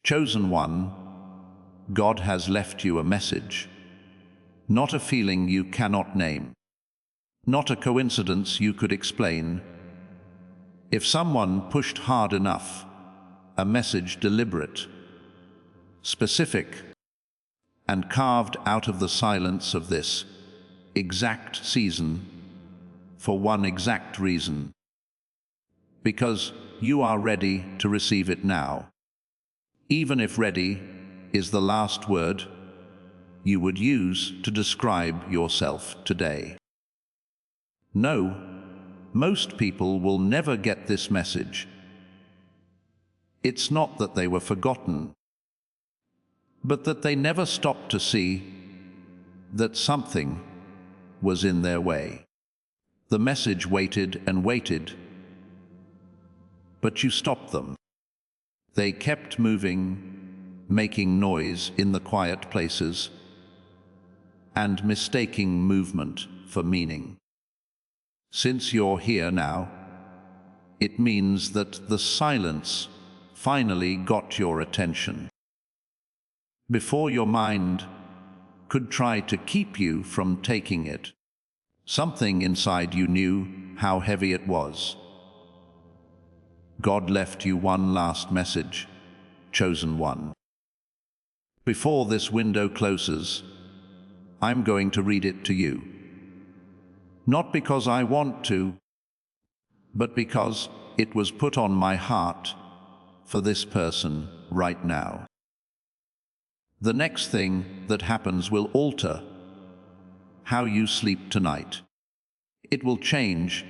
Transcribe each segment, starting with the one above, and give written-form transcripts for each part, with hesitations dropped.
Chosen one, God has left you a message, not a feeling you cannot name, not a coincidence you could explain. If someone pushed hard enough, a message deliberate, specific, and carved out of the silence of this exact season for one exact reason. Because you are ready to receive it now. Even if ready is the last word you would use to describe yourself today. No, most people will never get this message. It's not that they were forgotten, but that they never stopped to see that something was in their way. The message waited and waited, but you stopped them. They kept moving, making noise in the quiet places, and mistaking movement for meaning. Since you're here now, it means that the silence finally got your attention. Before your mind could try to keep you from taking it, something inside you knew how heavy it was. God left you one last message, chosen one. Before this window closes, I'm going to read it to you. Not because I want to, but because it was put on my heart for this person right now. The next thing that happens will alter how you sleep tonight. It will change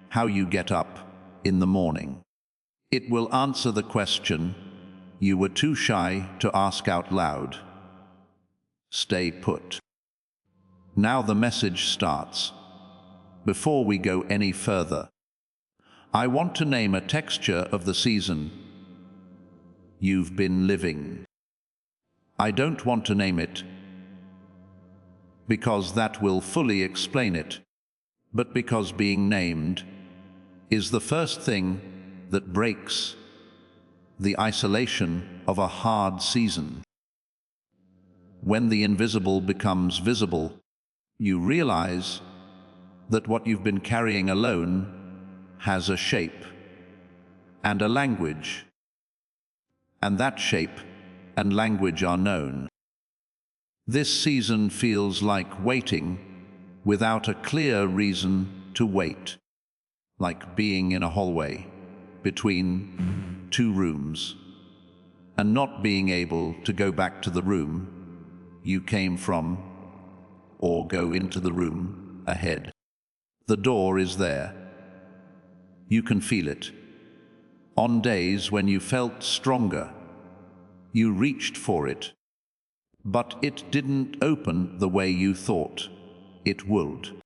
how you get up in the morning. It will answer the question you were too shy to ask out loud. Stay put. Now the message starts. Before we go any further, I want to name a texture of the season you've been living. I don't want to name it because that will fully explain it, but because being named is the first thing that breaks the isolation of a hard season. When the invisible becomes visible, you realize that what you've been carrying alone has a shape and a language, and that shape and language are known. This season feels like waiting without a clear reason to wait, like being in a hallway between two rooms and not being able to go back to the room you came from or go into the room ahead. The door is there. You can feel it. On days when you felt stronger, you reached for it, but it didn't open the way you thought it would.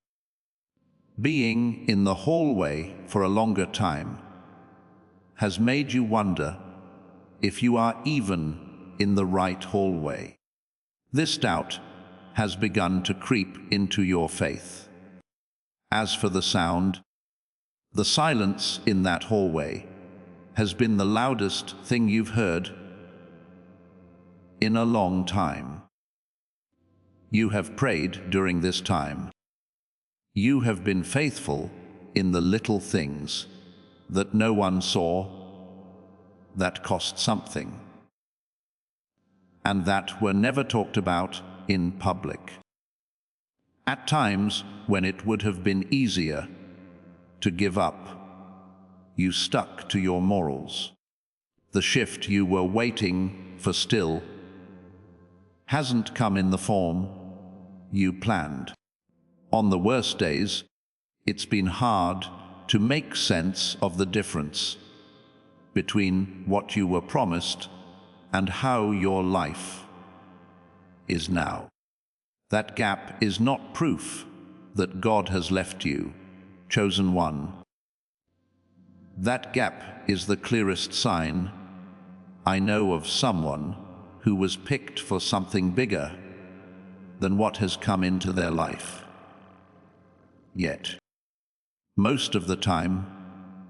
Being in the hallway for a longer time has made you wonder if you are even in the right hallway. This doubt has begun to creep into your faith. As for the sound, the silence in that hallway has been the loudest thing you've heard in a long time. You have prayed during this time. You have been faithful in the little things that no one saw, that cost something, and that were never talked about in public. At times when it would have been easier to give up, you stuck to your morals. The shift you were waiting for still hasn't come in the form you planned. On the worst days, it's been hard to make sense of the difference between what you were promised and how your life is now. That gap is not proof that God has left you, chosen one. That gap is the clearest sign I know of someone who was picked for something bigger than what has come into their life. Yet, most of the time,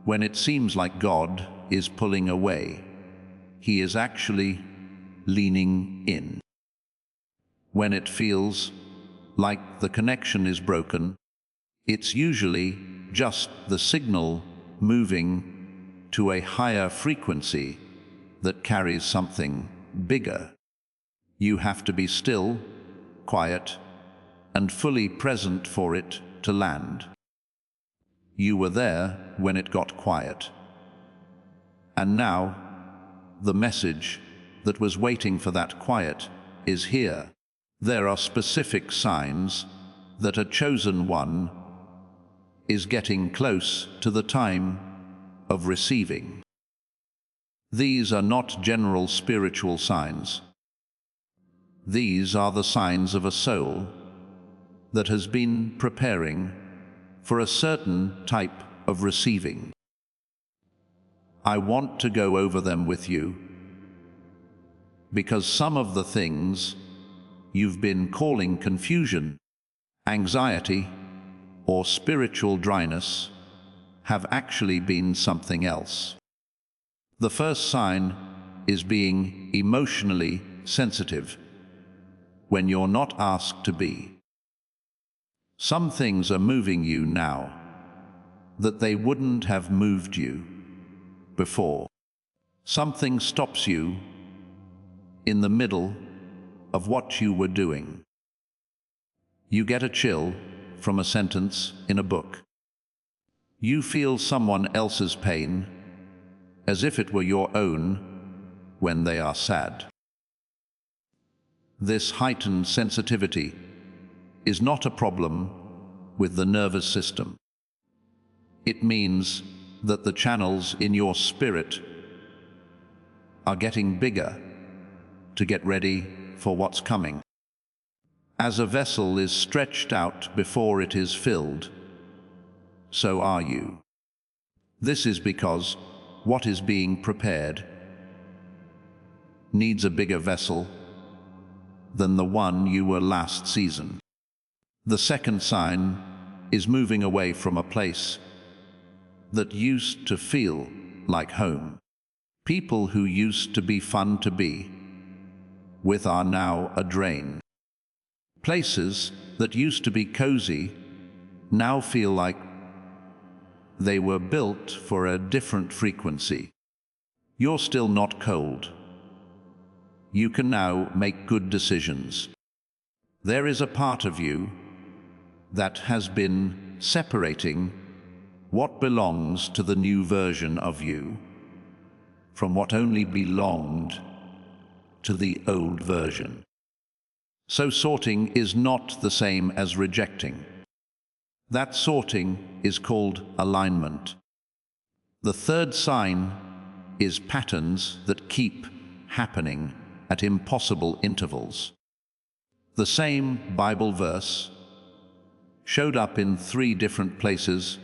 when it seems like God is pulling away, he is actually leaning in. When it feels like the connection is broken, it's usually just the signal moving to a higher frequency that carries something bigger. You have to be still, quiet, and fully present for it to land. You were there when it got quiet. And now, the message that was waiting for that quiet is here. There are specific signs that a chosen one is getting close to the time of receiving. These are not general spiritual signs. These are the signs of a soul that has been preparing for a certain type of receiving. I want to go over them with you because some of the things you've been calling confusion, anxiety, or spiritual dryness have actually been something else. The first sign is being emotionally sensitive when you're not asked to be. Some things are moving you now that they wouldn't have moved you before. Something stops you in the middle of what you were doing. You get a chill from a sentence in a book. You feel someone else's pain as if it were your own when they are sad. This heightened sensitivity is not a problem with the nervous system. It means that the channels in your spirit are getting bigger to get ready for what's coming. As a vessel is stretched out before it is filled, so are you. This is because what is being prepared needs a bigger vessel than the one you were last season. The second sign is moving away from a place that used to feel like home. People who used to be fun to be with are now a drain. Places that used to be cozy now feel like they were built for a different frequency. You're still not cold. You can now make good decisions. There is a part of you that has been separating what belongs to the new version of you from what only belonged to the old version. So sorting is not the same as rejecting. That sorting is called alignment. The third sign is patterns that keep happening at impossible intervals. The same Bible verse showed up in 3 different places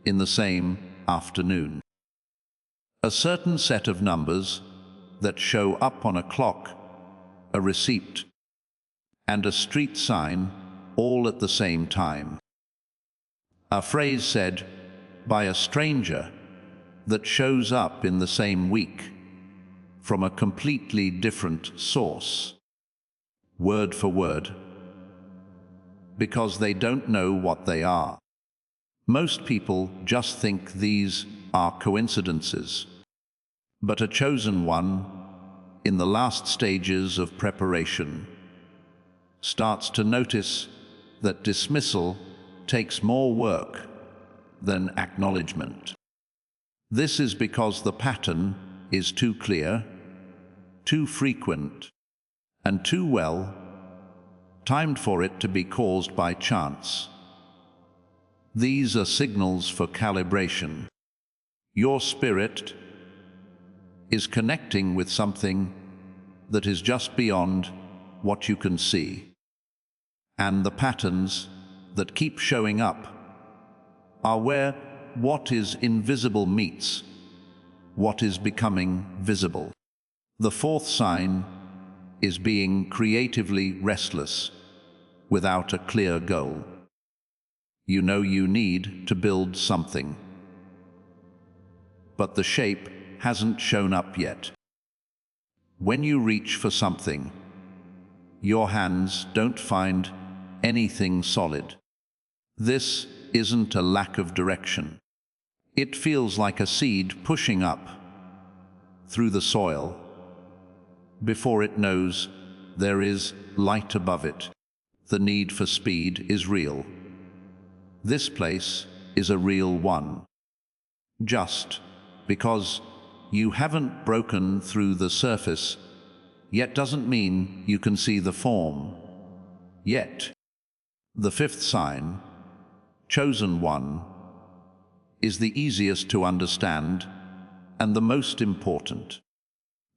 in the same afternoon. A certain set of numbers that show up on a clock, a receipt, and a street sign all at the same time. A phrase said by a stranger that shows up in the same week from a completely different source, word for word, because they don't know what they are. Most people just think these are coincidences, but a chosen one, in the last stages of preparation, starts to notice that dismissal takes more work than acknowledgement. This is because the pattern is too clear, too frequent, and too well timed for it to be caused by chance. These are signals for calibration. Your spirit is connecting with something that is just beyond what you can see. And the patterns that keep showing up are where what is invisible meets what is becoming visible. The fourth sign is being creatively restless without a clear goal. You know you need to build something, but the shape hasn't shown up yet. When you reach for something, your hands don't find anything solid. This isn't a lack of direction. It feels like a seed pushing up through the soil before it knows there is light above it. The need for speed is real. This place is a real one. Just because you haven't broken through the surface yet doesn't mean you can see the form yet. The fifth sign, chosen one, is the easiest to understand and the most important.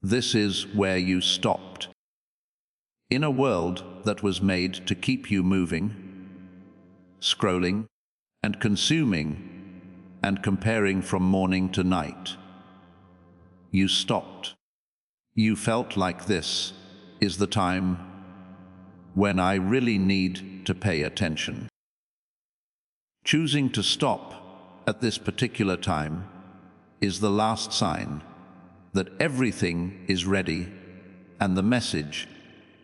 This is where you stopped. In a world that was made to keep you moving, scrolling and consuming and comparing from morning to night, you stopped. You felt like this is the time when I really need to pay attention. Choosing to stop at this particular time is the last sign that everything is ready and the message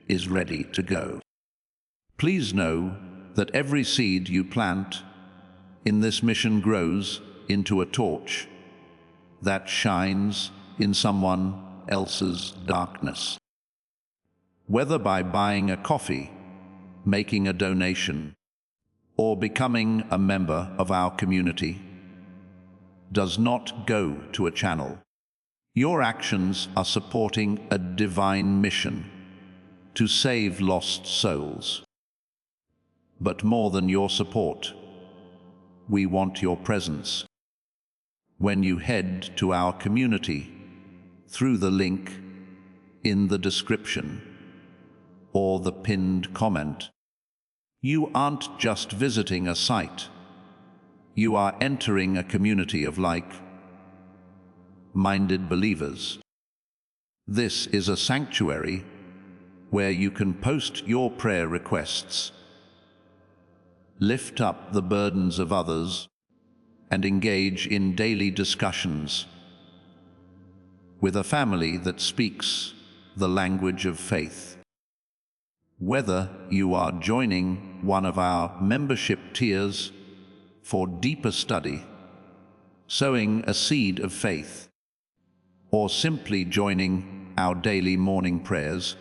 is ready to go. Please know that every seed you plant in this mission grows into a torch that shines in someone else's darkness. Whether by buying a coffee, making a donation, or becoming a member of our community, does not go to a channel. Your actions are supporting a divine mission to save lost souls. But more than your support, we want your presence. When you head to our community through the link in the description or the pinned comment, you aren't just visiting a site. You are entering a community of like-minded believers. This is a sanctuary where you can post your prayer requests, lift up the burdens of others, and engage in daily discussions with a family that speaks the language of faith. Whether you are joining one of our membership tiers for deeper study, sowing a seed of faith, or simply joining our daily morning prayers,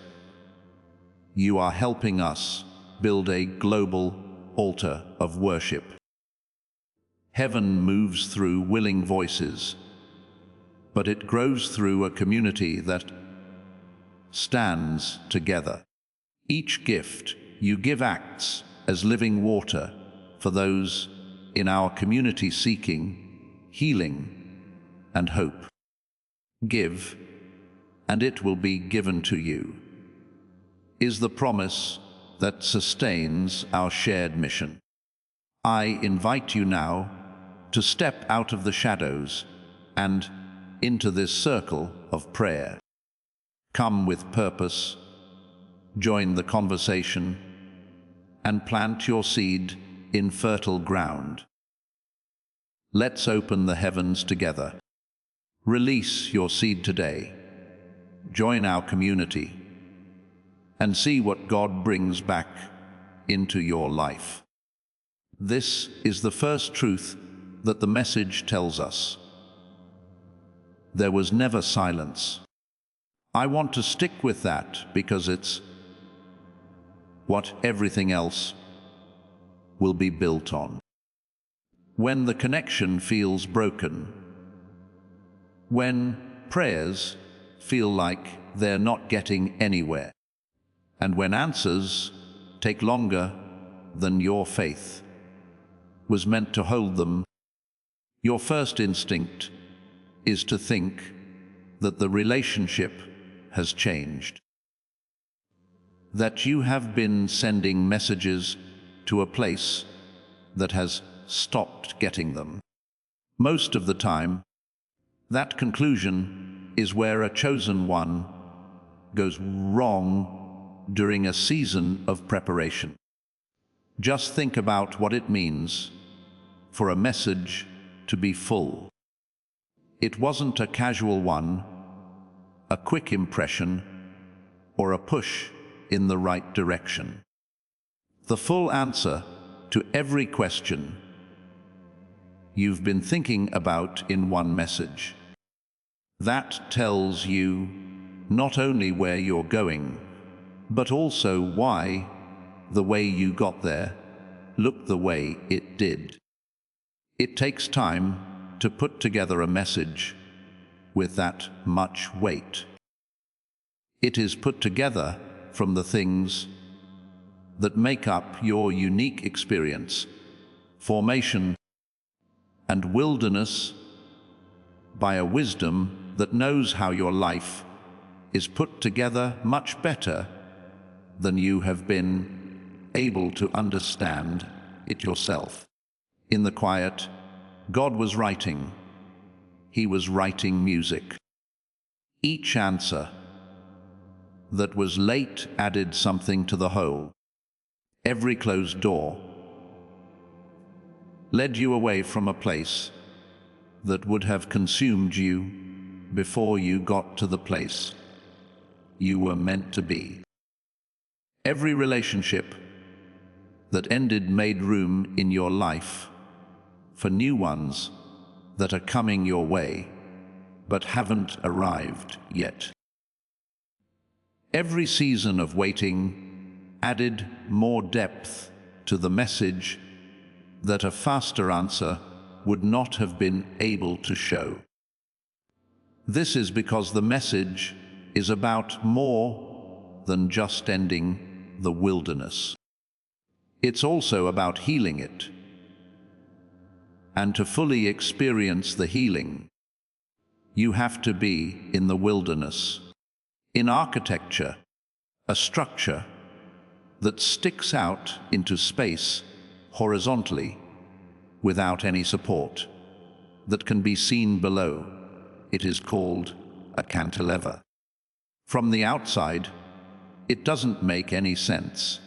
you are helping us build a global altar of worship. Heaven moves through willing voices, but it grows through a community that stands together. Each gift you give acts as living water for those in our community seeking healing and hope. Give, and it will be given to you, is the promise that sustains our shared mission. I invite you now to step out of the shadows and into this circle of prayer. Come with purpose, join the conversation, and plant your seed in fertile ground. Let's open the heavens together. Release your seed today. Join our community and see what God brings back into your life. This is the first truth that the message tells us. There was never silence. I want to stick with that because it's what everything else will be built on. When the connection feels broken, when prayers feel like they're not getting anywhere, and when answers take longer than your faith was meant to hold them, your first instinct is to think that the relationship has changed, that you have been sending messages to a place that has stopped getting them. Most of the time, that conclusion is where a chosen one goes wrong during a season of preparation. Just think about what it means for a message to be full. It wasn't a casual one a quick impression, or a push in the right direction. The full answer to every question you've been thinking about in one message. That tells you not only where you're going, but also why the way you got there looked the way it did. It takes time to put together a message with that much weight. It is put together from the things that make up your unique experience, formation, and wilderness, by a wisdom that knows how your life is put together much better than you have been able to understand it yourself. In the quiet, God was writing. He was writing music. Each answer that was late added something to the whole. Every closed door led you away from a place that would have consumed you before you got to the place you were meant to be. Every relationship that ended made room in your life for new ones that are coming your way but haven't arrived yet. Every season of waiting added more depth to the message that a faster answer would not have been able to show. This is because the message is about more than just ending the wilderness. It's also about healing it. And to fully experience the healing, you have to be in the wilderness. In architecture, a structure that sticks out into space horizontally without any support, that can be seen below, it is called a cantilever. From the outside, it doesn't make any sense.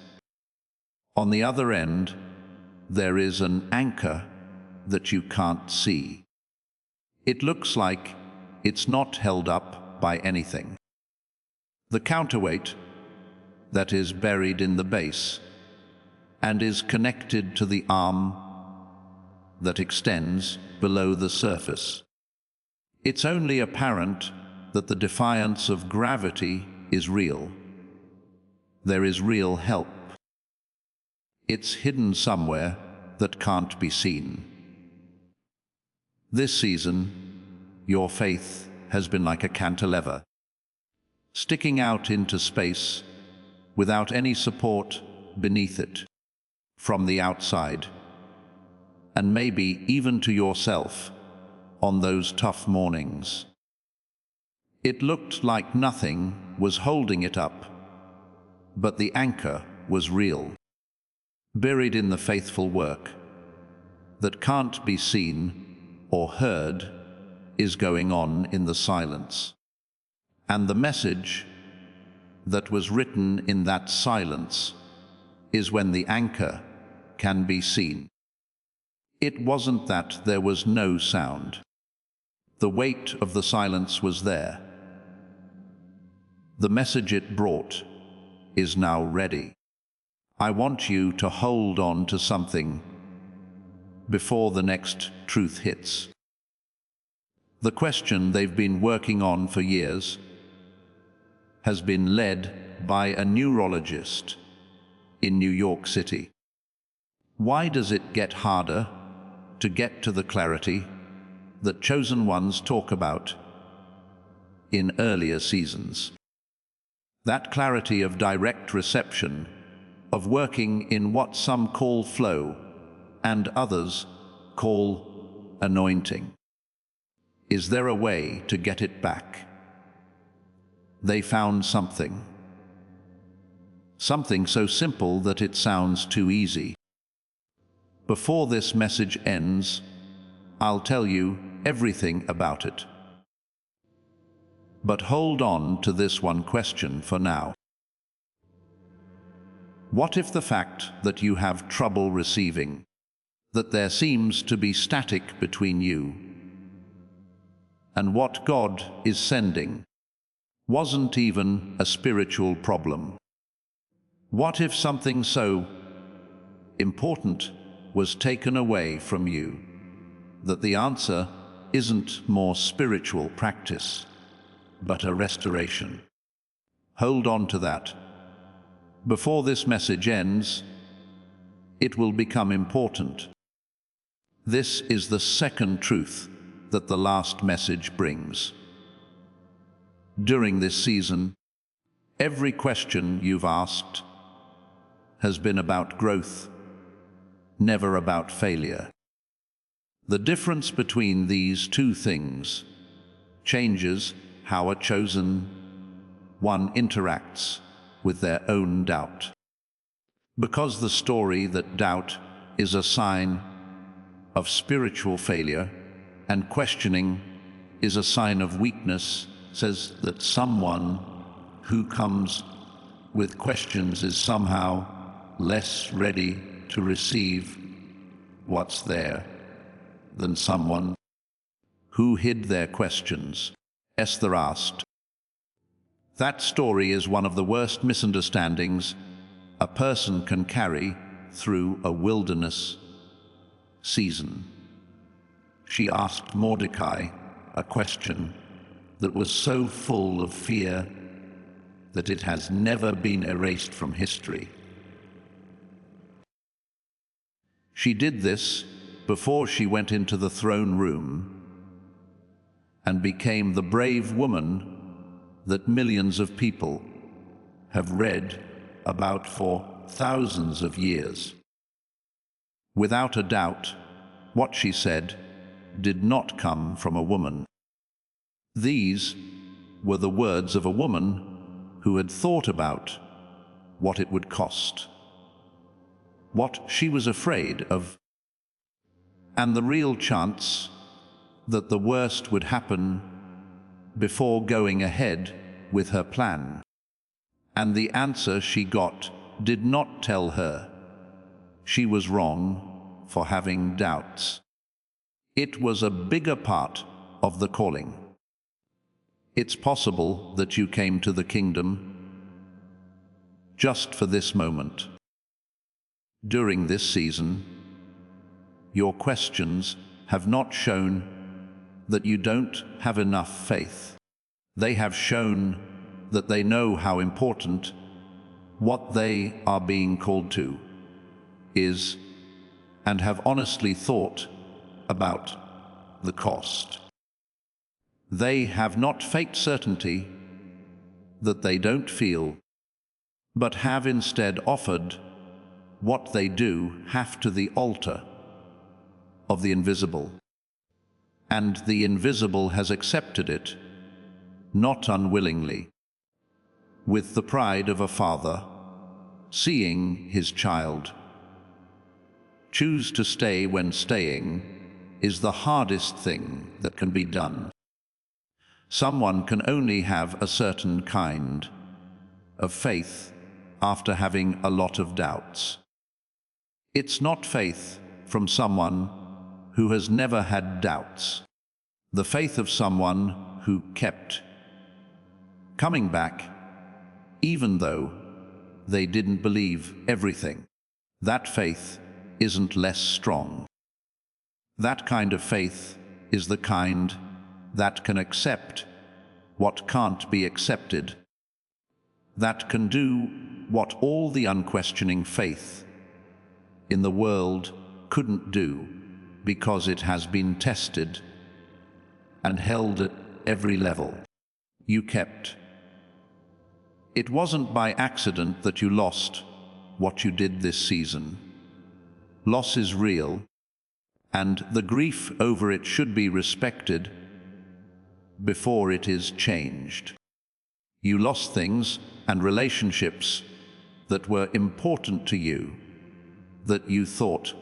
On the other end, there is an anchor that you can't see. It looks like it's not held up by anything. The counterweight that is buried in the base and is connected to the arm that extends below the surface. It's only apparent that the defiance of gravity is real. There is real help. It's hidden somewhere that can't be seen. This season, your faith has been like a cantilever, sticking out into space without any support beneath it, from the outside, and maybe even to yourself on those tough mornings. It looked like nothing was holding it up, but the anchor was real, buried in the faithful work that can't be seen or heard is going on in the silence. And the message that was written in that silence is when the anchor can be seen. It wasn't that there was no sound. The weight of the silence was there. The message it brought is now ready. I want you to hold on to something before the next truth hits. The question they've been working on for years has been led by a neurologist in New York City. Why does it get harder to get to the clarity that chosen ones talk about in earlier seasons? That clarity of direct reception, of working in what some call flow and others call anointing. Is there a way to get it back? They found something so simple that it sounds too easy. Before this message ends, I'll tell you everything about it. But hold on to this one question for now. What if the fact that you have trouble receiving, that there seems to be static between you and what God is sending, wasn't even a spiritual problem? What if something so important was taken away from you that the answer isn't more spiritual practice, but a restoration? Hold on to that. Before this message ends, it will become important. This is the second truth that the last message brings. During this season, every question you've asked has been about growth, never about failure. The difference between these two things changes how a chosen one interacts with their own doubt. Because the story that doubt is a sign of spiritual failure and questioning is a sign of weakness, says that someone who comes with questions is somehow less ready to receive what's there than someone who hid their questions. Esther asked. That story is one of the worst misunderstandings a person can carry through a wilderness season. She asked Mordecai a question that was so full of fear that it has never been erased from history. She did this before she went into the throne room and became the brave woman that millions of people have read about for thousands of years. Without a doubt, what she said did not come from a woman. These were the words of a woman who had thought about what it would cost, what she was afraid of, and the real chance that the worst would happen before going ahead with her plan. And the answer she got did not tell her she was wrong for having doubts. It was a bigger part of the calling. It's possible that you came to the kingdom just for this moment. During this season, your questions have not shown that you don't have enough faith. They have shown that they know how important what they are being called to is, and have honestly thought about the cost. They have not faked certainty that they don't feel, but have instead offered what they do have to the altar of the invisible. And the invisible has accepted it, not unwillingly, with the pride of a father seeing his child choose to stay when staying is the hardest thing that can be done. Someone can only have a certain kind of faith after having a lot of doubts. It's not faith from someone who has never had doubts. The faith of someone who kept coming back even though they didn't believe everything. That faith isn't less strong. That kind of faith is the kind that can accept what can't be accepted, that can do what all the unquestioning faith in the world couldn't do, because it has been tested and held at every level. You kept. It wasn't by accident that you lost what you did this season. Loss is real, and the grief over it should be respected before it is changed. You lost things and relationships that were important to you, that you thought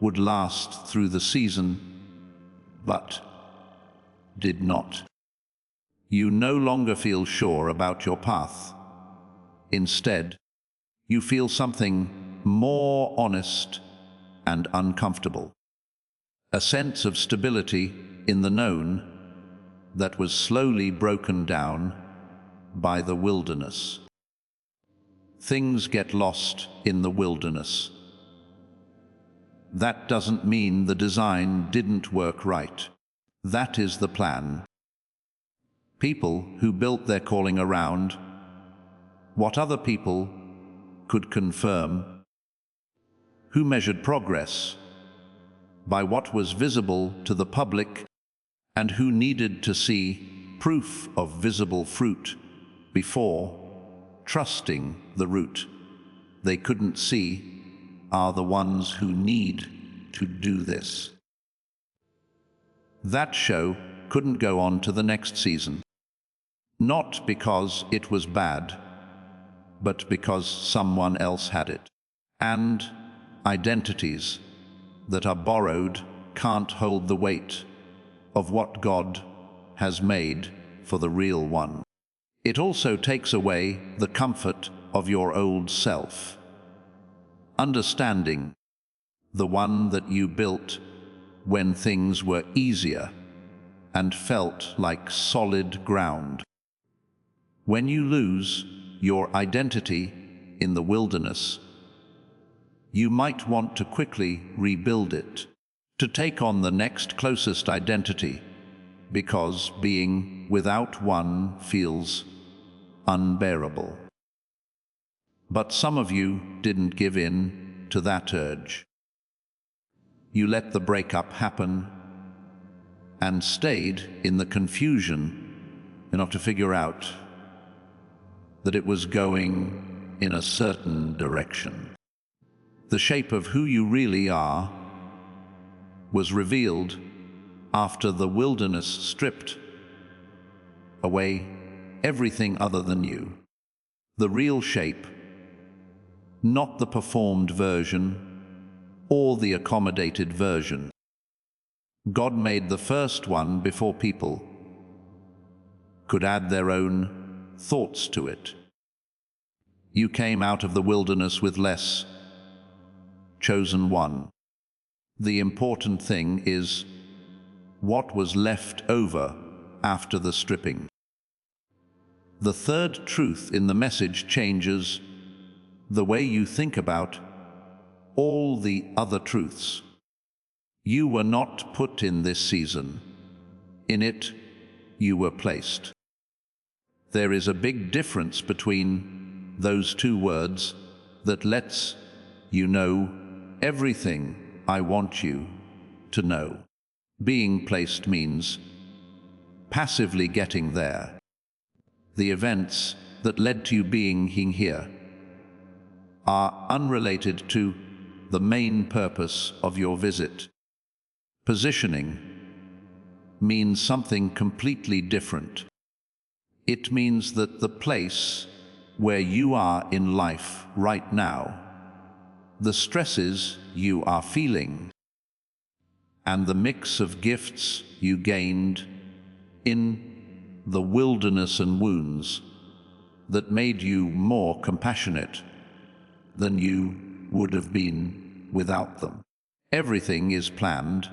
would last through the season, but did not. You no longer feel sure about your path. Instead, you feel something more honest and uncomfortable. A sense of stability in the known that was slowly broken down by the wilderness. Things get lost in the wilderness. That doesn't mean the design didn't work right. That is the plan. People who built their calling around what other people could confirm, who measured progress by what was visible to the public, and who needed to see proof of visible fruit before trusting the root they couldn't see, are the ones who need to do this. That show couldn't go on to the next season. Not because it was bad, but because someone else had it. And identities that are borrowed can't hold the weight of what God has made for the real one. It also takes away the comfort of your old self. Understanding the one that you built when things were easier and felt like solid ground. When you lose your identity in the wilderness, you might want to quickly rebuild it, to take on the next closest identity, because being without one feels unbearable. But some of you didn't give in to that urge. You let the breakup happen and stayed in the confusion enough to figure out that it was going in a certain direction. The shape of who you really are was revealed after the wilderness stripped away everything other than you. The real shape, not the performed version or the accommodated version. God made the first one before people could add their own thoughts to it. You came out of the wilderness with less, chosen one. The important thing is what was left over after the stripping. The third truth in the message changes the way you think about all the other truths. You were not put in this season. In it, you were placed. There is a big difference between those two words that lets you know everything I want you to know. Being placed means passively getting there. The events that led to you being here are unrelated to the main purpose of your visit. Positioning means something completely different. It means that the place where you are in life right now, the stresses you are feeling, and the mix of gifts you gained in the wilderness and wounds that made you more compassionate than you would have been without them. Everything is planned.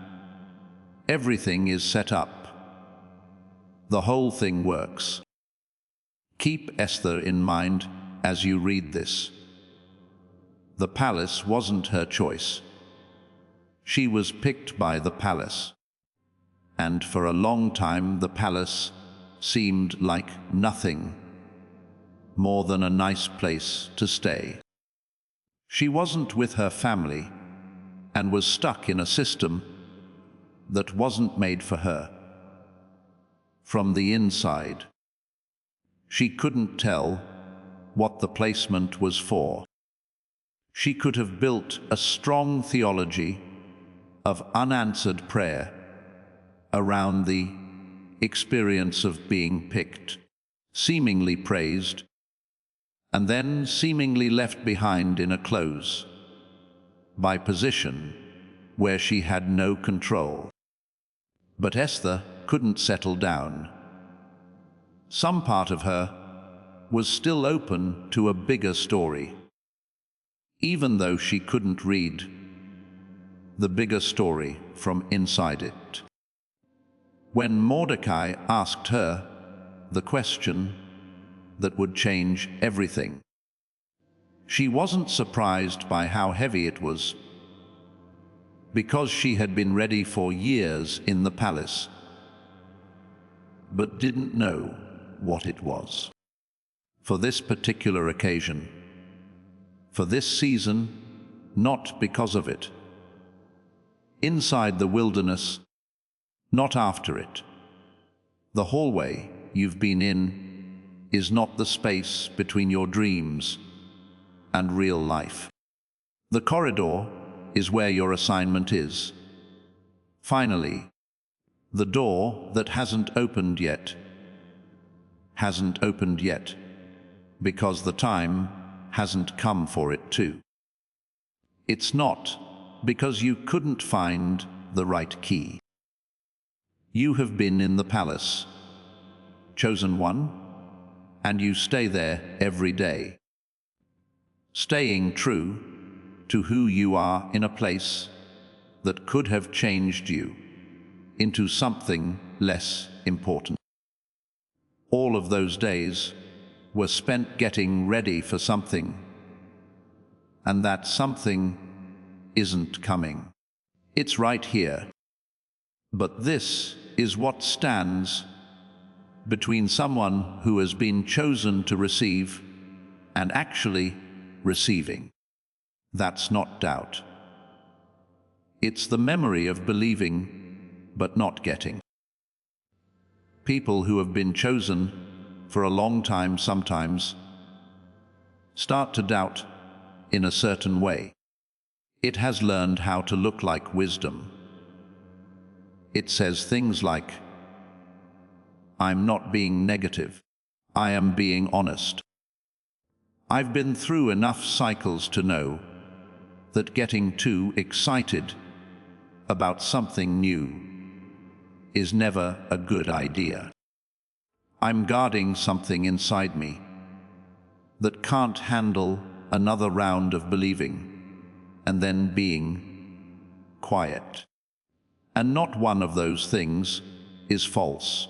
Everything is set up. The whole thing works. Keep Esther in mind as you read this. The palace wasn't her choice. She was picked by the palace. And for a long time the palace seemed like nothing more than a nice place to stay. She wasn't with her family and was stuck in a system that wasn't made for her. From the inside, she couldn't tell what the placement was for. She could have built a strong theology of unanswered prayer around the experience of being picked, seemingly praised, and then seemingly left behind in a close by position where she had no control. But Esther couldn't settle down. Some part of her was still open to a bigger story, even though she couldn't read the bigger story from inside it. When Mordecai asked her the question that would change everything. She wasn't surprised by how heavy it was, because she had been ready for years in the palace, but didn't know what it was. For this particular occasion, for this season, not because of it. Inside the wilderness, not after it. The hallway you've been in is not the space between your dreams and real life. The corridor is where your assignment is. Finally, the door that hasn't opened yet, because the time hasn't come for it to. It's not because you couldn't find the right key. You have been in the palace, chosen one, and you stay there every day, staying true to who you are in a place that could have changed you into something less important. All of those days were spent getting ready for something, and that something isn't coming. It's right here. But this is what stands between someone who has been chosen to receive and actually receiving. That's not doubt. It's the memory of believing but not getting. People who have been chosen for a long time sometimes start to doubt in a certain way. It has learned how to look like wisdom. It says things like, I'm not being negative, I am being honest. I've been through enough cycles to know that getting too excited about something new is never a good idea. I'm guarding something inside me that can't handle another round of believing and then being quiet. And not one of those things is false.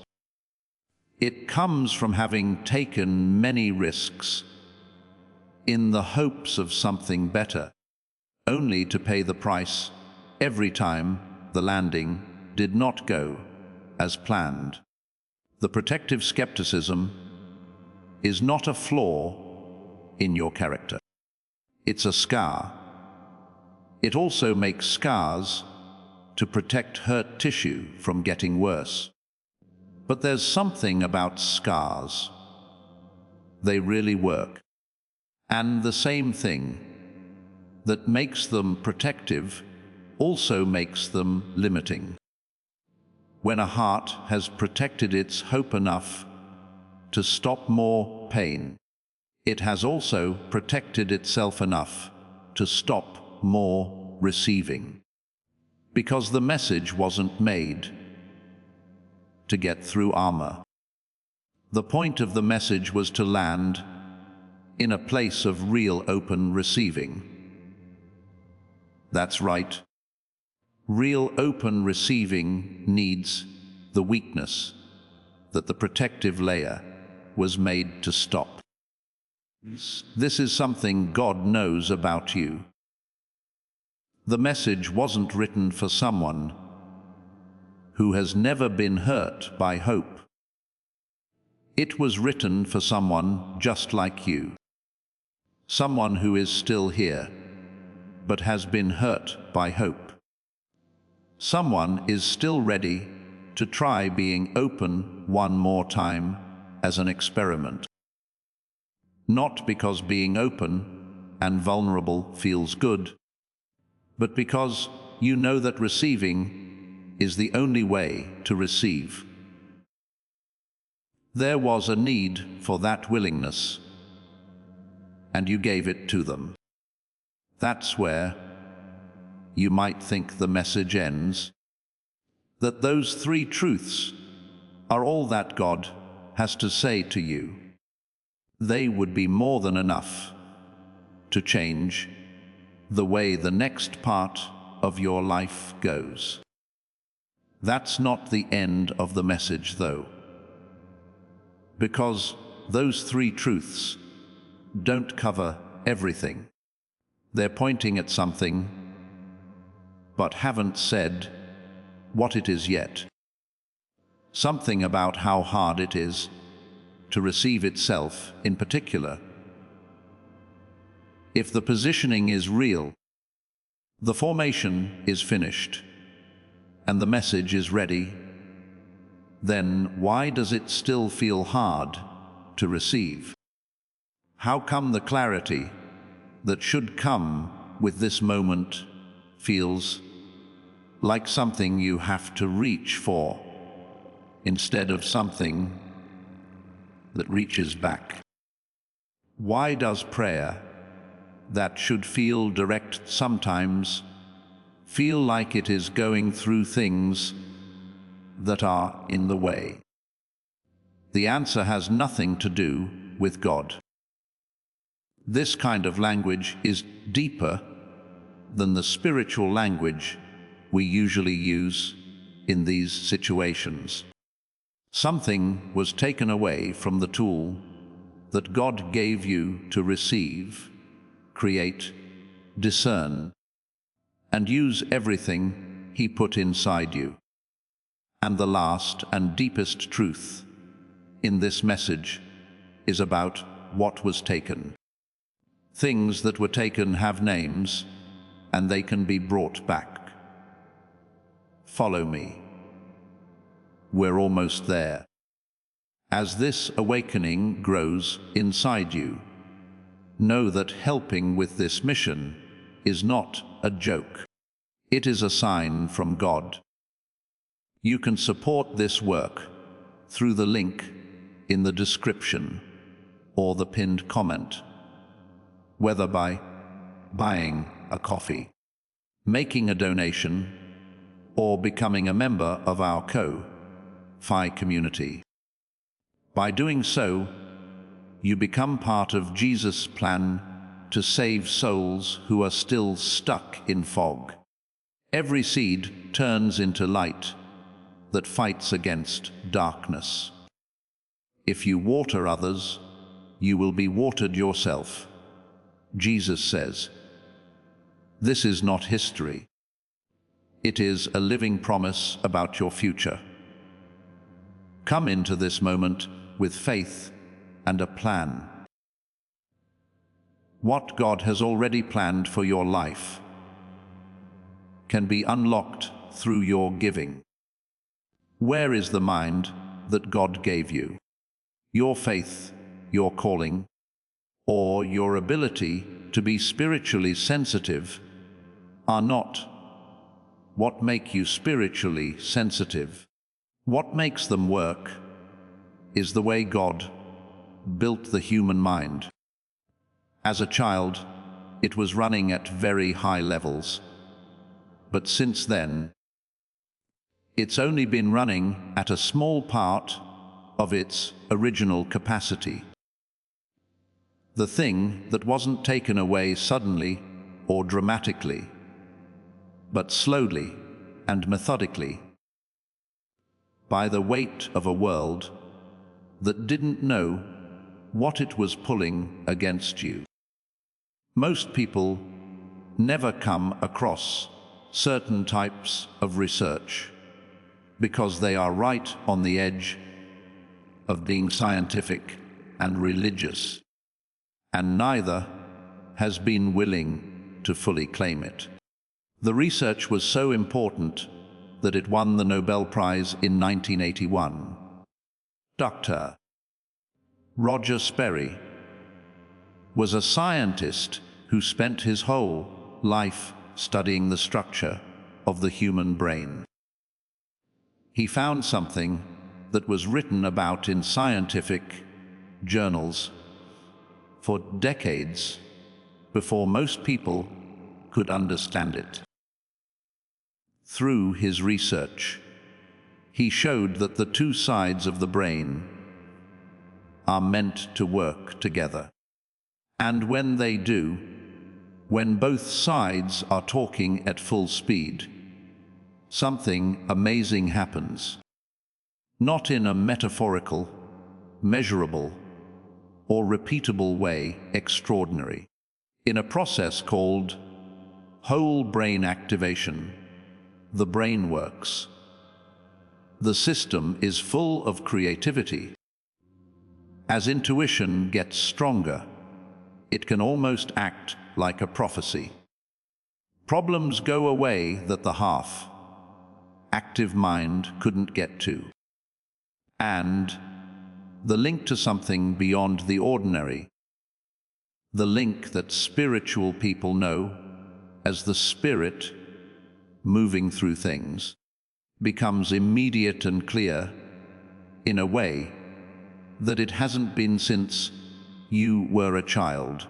It comes from having taken many risks in the hopes of something better, only to pay the price every time the landing did not go as planned. The protective skepticism is not a flaw in your character. It's a scar. It also makes scars to protect hurt tissue from getting worse. But there's something about scars. They really work. And the same thing that makes them protective also makes them limiting. When a heart has protected its hope enough to stop more pain, it has also protected itself enough to stop more receiving. Because the message wasn't made to get through armor. The point of the message was to land in a place of real open receiving. That's right. Real open receiving needs the weakness that the protective layer was made to stop. This is something God knows about you. The message wasn't written for someone who has never been hurt by hope. It was written for someone just like you. Someone who is still here, but has been hurt by hope. Someone is still ready to try being open one more time as an experiment. Not because being open and vulnerable feels good, but because you know that receiving is the only way to receive. There was a need for that willingness, and you gave it to them. That's where you might think the message ends, that those three truths are all that God has to say to you. They would be more than enough to change the way the next part of your life goes. That's not the end of the message, though, because those three truths don't cover everything. They're pointing at something, but haven't said what it is yet. Something about how hard it is to receive itself in particular. If the positioning is real, the formation is finished, and the message is ready, then why does it still feel hard to receive? How come the clarity that should come with this moment feels like something you have to reach for, instead of something that reaches back? Why does prayer that should feel direct sometimes feel like it is going through things that are in the way? The answer has nothing to do with God. This kind of language is deeper than the spiritual language we usually use in these situations. Something was taken away from the tool that God gave you to receive, create, discern, and use everything He put inside you. And the last and deepest truth in this message is about what was taken. Things that were taken have names, and they can be brought back. Follow me. We're almost there. As this awakening grows inside you, know that helping with this mission is not a joke. It is a sign from God. You can support this work through the link in the description or the pinned comment, whether by buying a coffee, making a donation, or becoming a member of our Ko-Fi community. By doing so, you become part of Jesus' plan to save souls who are still stuck in fog. Every seed turns into light that fights against darkness. If you water others, you will be watered yourself. Jesus says, this is not history. It is a living promise about your future. Come into this moment with faith and a plan. What God has already planned for your life can be unlocked through your giving. Where is the mind that God gave you? Your faith, your calling, or your ability to be spiritually sensitive are not what make you spiritually sensitive. What makes them work is the way God built the human mind. As a child, it was running at very high levels, but since then, it's only been running at a small part of its original capacity. The thing that wasn't taken away suddenly or dramatically, but slowly and methodically, by the weight of a world that didn't know what it was pulling against you. Most people never come across certain types of research because they are right on the edge of being scientific and religious, and neither has been willing to fully claim it. The research was so important that it won the Nobel Prize in 1981. Dr. Roger Sperry was a scientist who spent his whole life studying the structure of the human brain. He found something that was written about in scientific journals for decades before most people could understand it. Through his research, he showed that the two sides of the brain are meant to work together. And when they do, when both sides are talking at full speed, something amazing happens. Not in a metaphorical, measurable, or repeatable way extraordinary. In a process called whole brain activation, the brain works. The system is full of creativity. As intuition gets stronger, it can almost act like a prophecy. Problems go away that the half-active mind couldn't get to. And the link to something beyond the ordinary, the link that spiritual people know as the spirit moving through things, becomes immediate and clear in a way that it hasn't been since you were a child.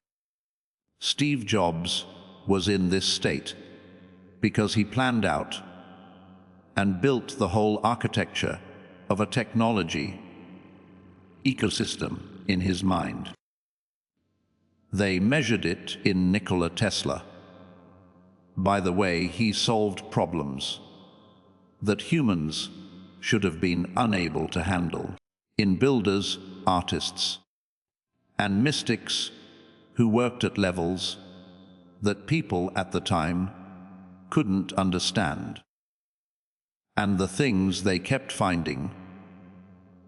Steve Jobs was in this state because he planned out and built the whole architecture of a technology ecosystem in his mind. They measured it in Nikola Tesla by the way he solved problems that humans should have been unable to handle, in builders, artists, and mystics who worked at levels that people at the time couldn't understand. And the things they kept finding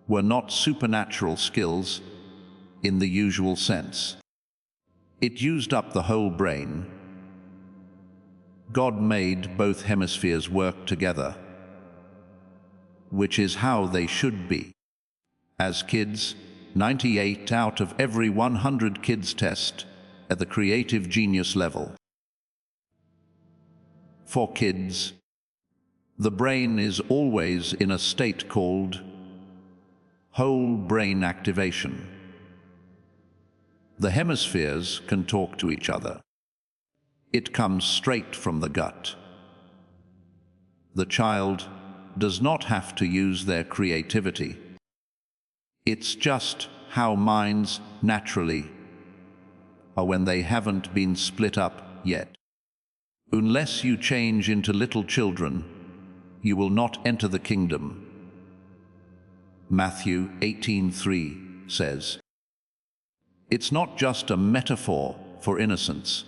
were not supernatural skills in the usual sense. It used up the whole brain. God made both hemispheres work together, which is how they should be. As kids, 98 out of every 100 kids test at the creative genius level. For kids, the brain is always in a state called whole brain activation. The hemispheres can talk to each other. It comes straight from the gut. The child does not have to use their creativity. It's just how minds naturally are when they haven't been split up yet. Unless you change into little children, you will not enter the kingdom. Matthew 18:3 says. It's not just a metaphor for innocence.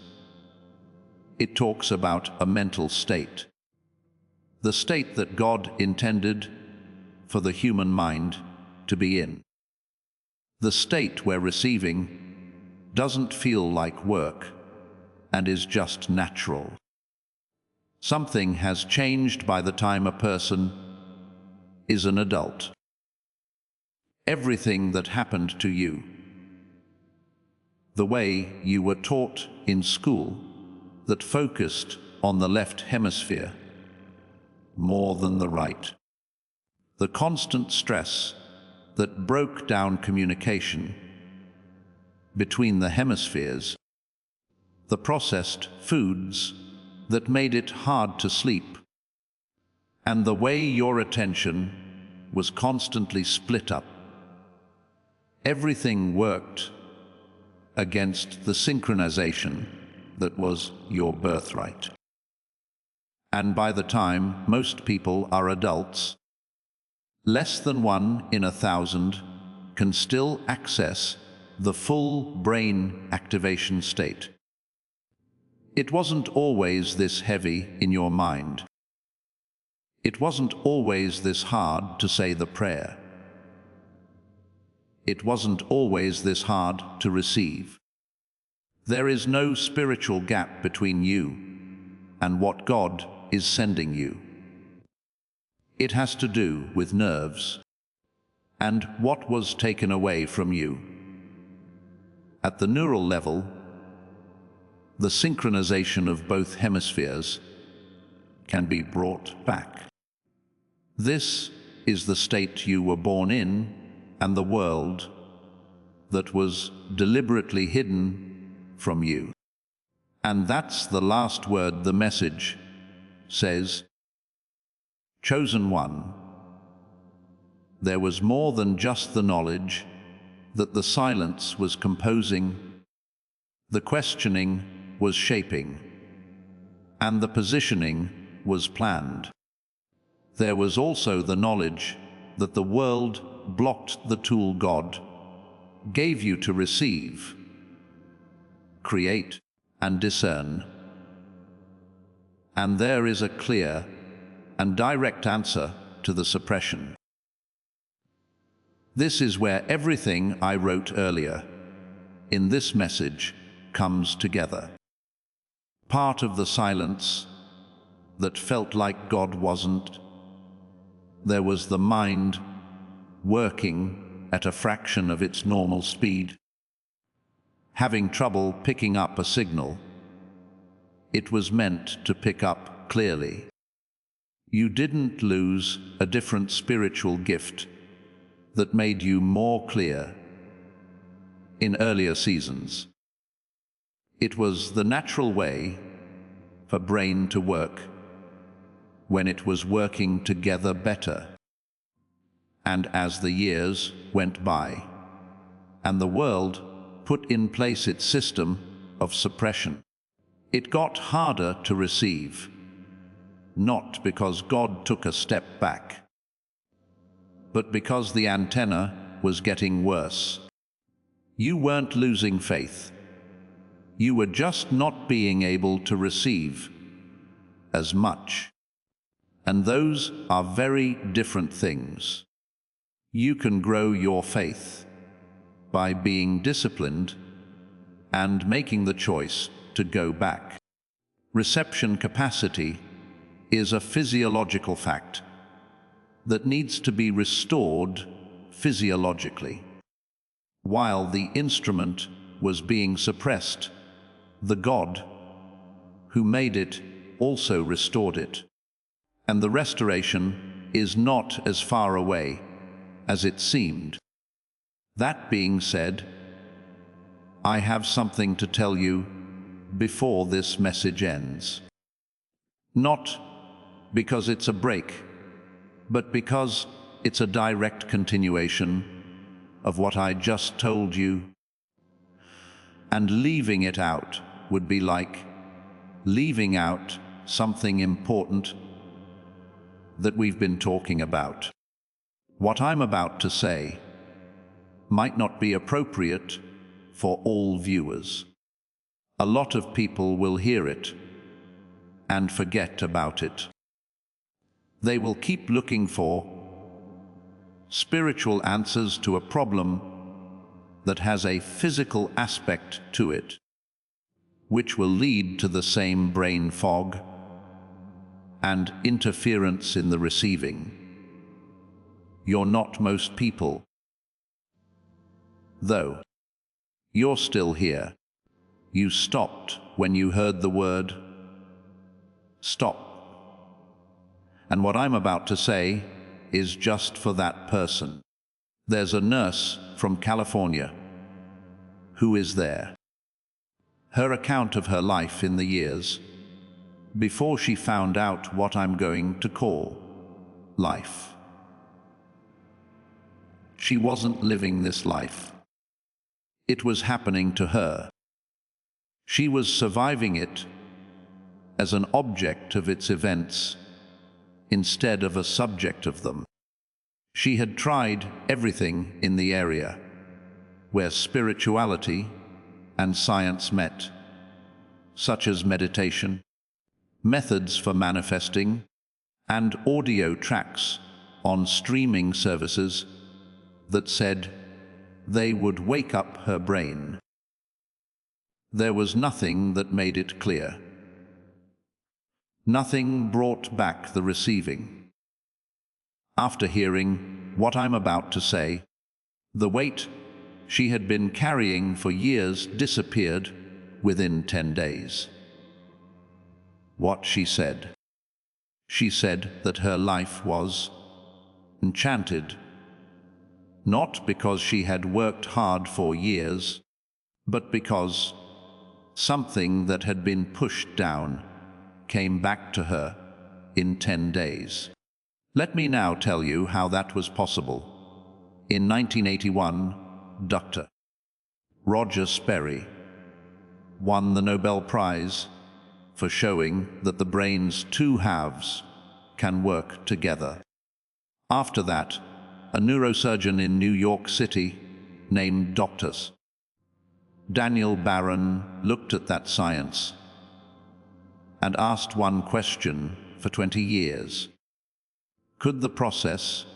It talks about a mental state. The state that God intended for the human mind to be in. The state where receiving doesn't feel like work and is just natural. Something has changed by the time a person is an adult. Everything that happened to you, the way you were taught in school that focused on the left hemisphere more than the right, the constant stress that broke down communication between the hemispheres, the processed foods that made it hard to sleep, and the way your attention was constantly split up. Everything worked against the synchronization that was your birthright. And by the time most people are adults, less than 1 in 1,000 can still access the full brain activation state. It wasn't always this heavy in your mind. It wasn't always this hard to say the prayer. It wasn't always this hard to receive. There is no spiritual gap between you and what God is sending you. It has to do with nerves and what was taken away from you. At the neural level, the synchronization of both hemispheres can be brought back. This is the state you were born in and the world that was deliberately hidden from you. And that's the last word the message says. Chosen one. There was more than just the knowledge that the silence was composing, the questioning was shaping, and the positioning was planned. There was also the knowledge that the world blocked the tool God gave you to receive, create, and discern. And there is a clear and direct answer to the suppression. This is where everything I wrote earlier in this message comes together. Part of the silence that felt like God wasn't. There was the mind working at a fraction of its normal speed, having trouble picking up a signal it was meant to pick up clearly. You didn't lose a different spiritual gift that made you more clear in earlier seasons. It was the natural way for brain to work when it was working together better. And as the years went by and the world put in place its system of suppression, it got harder to receive, not because God took a step back, but because the antenna was getting worse. You weren't losing faith. You were just not being able to receive as much. And those are very different things. You can grow your faith by being disciplined and making the choice to go back. Reception capacity is a physiological fact that needs to be restored physiologically. While the instrument was being suppressed, the God who made it also restored it. And the restoration is not as far away as it seemed. That being said, I have something to tell you before this message ends. Not because it's a break, but because it's a direct continuation of what I just told you. And leaving it out would be like leaving out something important that we've been talking about. What I'm about to say might not be appropriate for all viewers. A lot of people will hear it and forget about it. They will keep looking for spiritual answers to a problem that has a physical aspect to it, which will lead to the same brain fog and interference in the receiving. You're not most people, though. You're still here. You stopped when you heard the word stop. And what I'm about to say is just for that person. There's a nurse from California who is there. Her account of her life in the years before she found out what I'm going to call life. She wasn't living this life. It was happening to her. She was surviving it as an object of its events instead of a subject of them. She had tried everything in the area where spirituality and science met, such as meditation, methods for manifesting, and audio tracks on streaming services that said they would wake up her brain. There was nothing that made it clear. Nothing brought back the receiving. After hearing what I'm about to say, the weight she had been carrying for years disappeared within 10 days. What she said? She said that her life was enchanted, not because she had worked hard for years, but because something that had been pushed down came back to her in 10 days. Let me now tell you how that was possible. In 1981, Dr. Roger Sperry won the Nobel Prize for showing that the brain's two halves can work together. After that, a neurosurgeon in New York City named doctors. Daniel Barron looked at that science and asked one question for 20 years. Could the process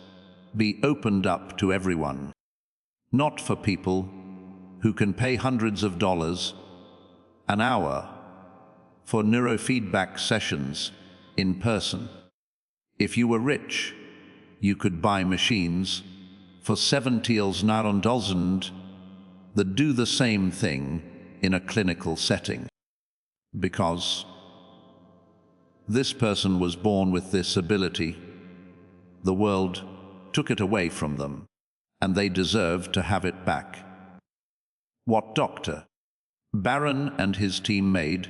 be opened up to everyone? Not for people who can pay hundreds of dollars an hour for neurofeedback sessions in person. If you were rich, you could buy machines for $70,000 that do the same thing in a clinical setting. Because this person was born with this ability, the world took it away from them, and they deserve to have it back. What Dr. Barron and his team made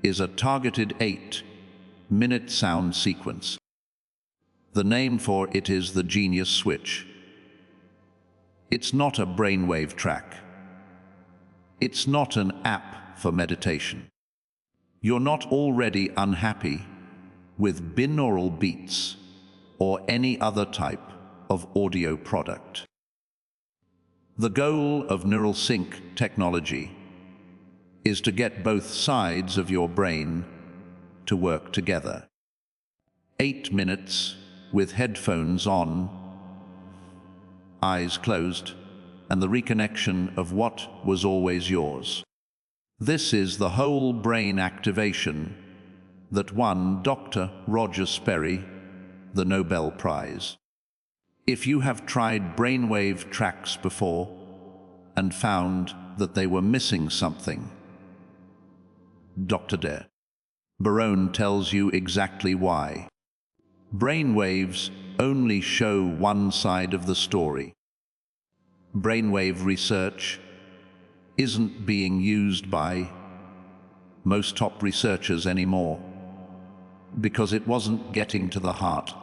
is a targeted 8-minute sound sequence. The name for it is the Genius Switch. It's not a brainwave track. It's not an app for meditation. You're not already unhappy with binaural beats or any other type of audio product. The goal of neural sync technology is to get both sides of your brain to work together. 8 minutes with headphones on, eyes closed, and the reconnection of what was always yours. This is the whole brain activation that won Dr. Roger Sperry the Nobel Prize. If you have tried brainwave tracks before and found that they were missing something, Dr. Barron tells you exactly why. Brainwaves only show one side of the story. Brainwave research isn't being used by most top researchers anymore because it wasn't getting to the heart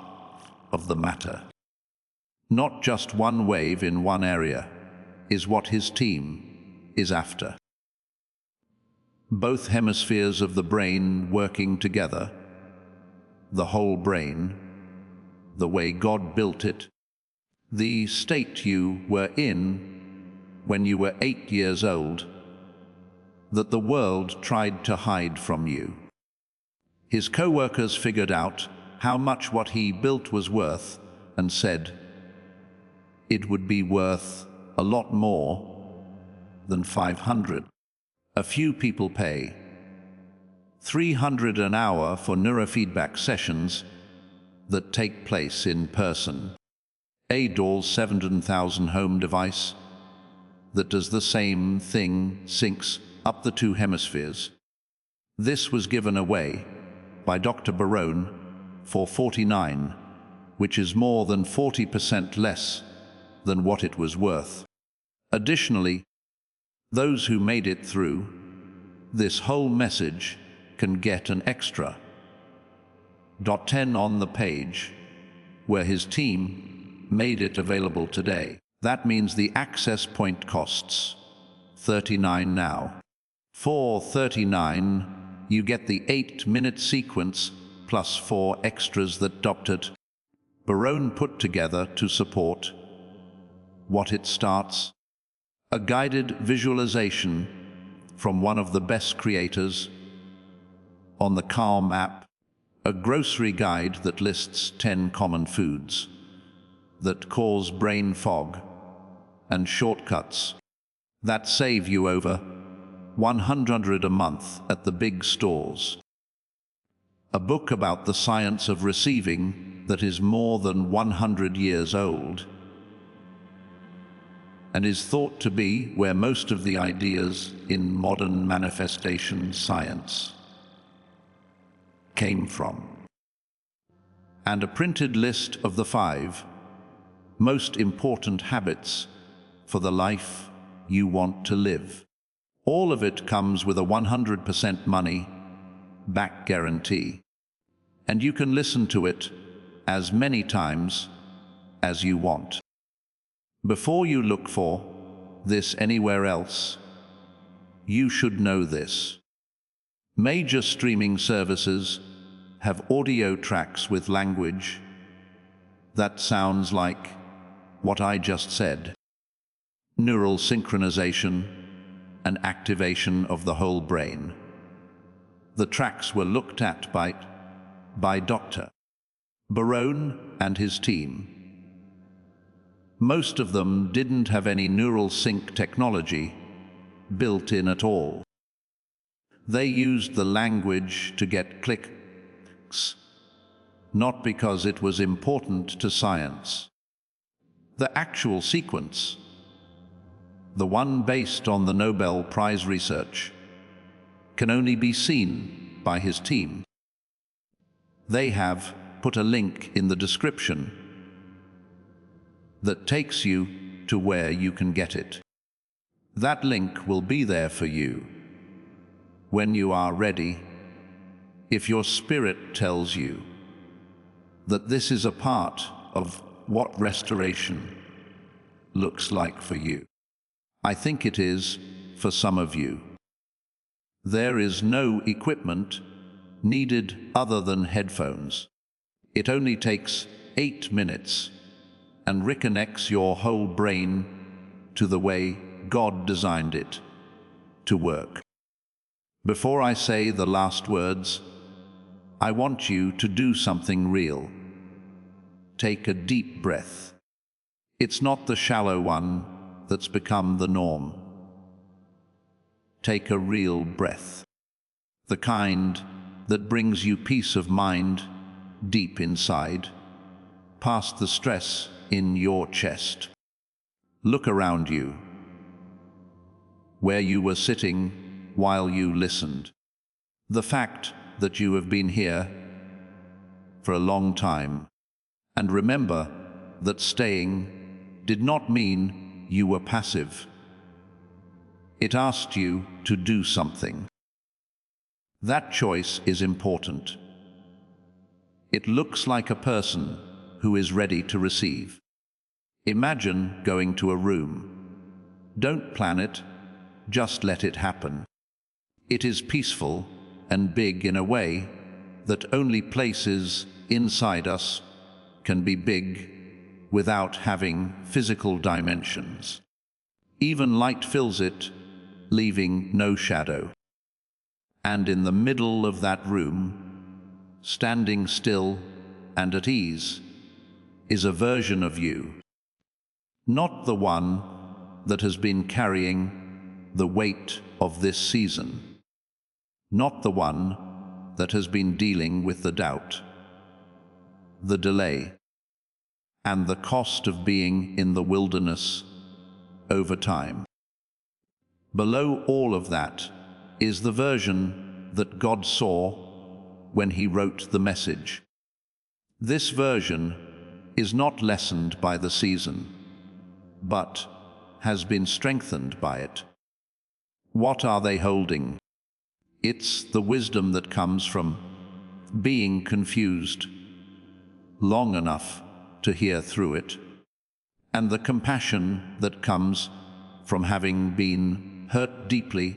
of the matter. Not just one wave in one area is what his team is after. Both hemispheres of the brain working together, the whole brain, the way God built it, the state you were in when you were 8 years old, that the world tried to hide from you. His co-workers figured out how much what he built was worth and said it would be worth a lot more than $500. A few people pay $300 an hour for neurofeedback sessions that take place in person. A DAWS 17,000 home device that does the same thing syncs up the two hemispheres. This was given away by Dr. Barron for $49, which is more than 40% less than what it was worth. Additionally, those who made it through this whole message can get an extra .10 on the page where his team made it available today. That means the access point costs $39 now. For $39, you get the 8-minute sequence plus 4 extras that Dr. Barron put together to support what it starts. A guided visualization from one of the best creators on the Calm app, a grocery guide that lists 10 common foods that cause brain fog, and shortcuts that save you over $100 a month at the big stores. A book about the science of receiving that is more than 100 years old and is thought to be where most of the ideas in modern manifestation science came from. And a printed list of the 5 most important habits for the life you want to live. All of it comes with a 100% money-back guarantee, and you can listen to it as many times as you want. Before you look for this anywhere else, you should know this. Major streaming services have audio tracks with language that sounds like what I just said. neural synchronization, and activation of the whole brain. The tracks were looked at by Dr. Barone and his team. Most of them didn't have any neural sync technology built in at all. They used the language to get clicks, not because it was important to science. The actual sequence, the one based on the Nobel Prize research, can only be seen by his team. They have put a link in the description that takes you to where you can get it. That link will be there for you when you are ready, if your spirit tells you that this is a part of what restoration looks like for you. I think it is for some of you. There is no equipment needed other than headphones. It only takes 8 minutes and reconnects your whole brain to the way God designed it to work. Before I say the last words, I want you to do something real. Take a deep breath. It's not the shallow one that's become the norm. Take a real breath, the kind that brings you peace of mind deep inside, past the stress in your chest. Look around you, where you were sitting while you listened. The fact that you have been here for a long time. And remember that staying did not mean you were passive. It asked you to do something. That choice is important. It looks like a person who is ready to receive. Imagine going to a room. Don't plan it, just let it happen. It is peaceful and big in a way that only places inside us can be big without having physical dimensions. Even light fills it, leaving no shadow. And in the middle of that room, standing still and at ease, is a version of you. Not the one that has been carrying the weight of this season. Not the one that has been dealing with the doubt, the delay, and the cost of being in the wilderness over time. Below all of that is the version that God saw when He wrote the message. This version is not lessened by the season, but has been strengthened by it. What are they holding? It's the wisdom that comes from being confused long enough to hear through it, and the compassion that comes from having been hurt deeply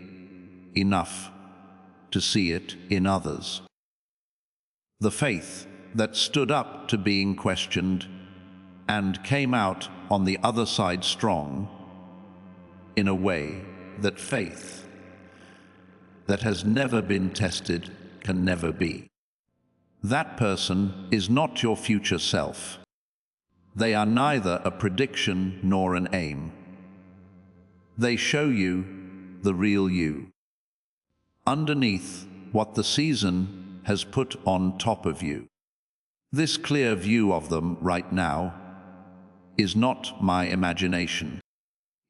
enough to see it in others. The faith that stood up to being questioned and came out on the other side strong, in a way that faith that has never been tested can never be. That person is not your future self. They are neither a prediction nor an aim. They show you the real you, underneath what the season has put on top of you. This clear view of them right now is not my imagination.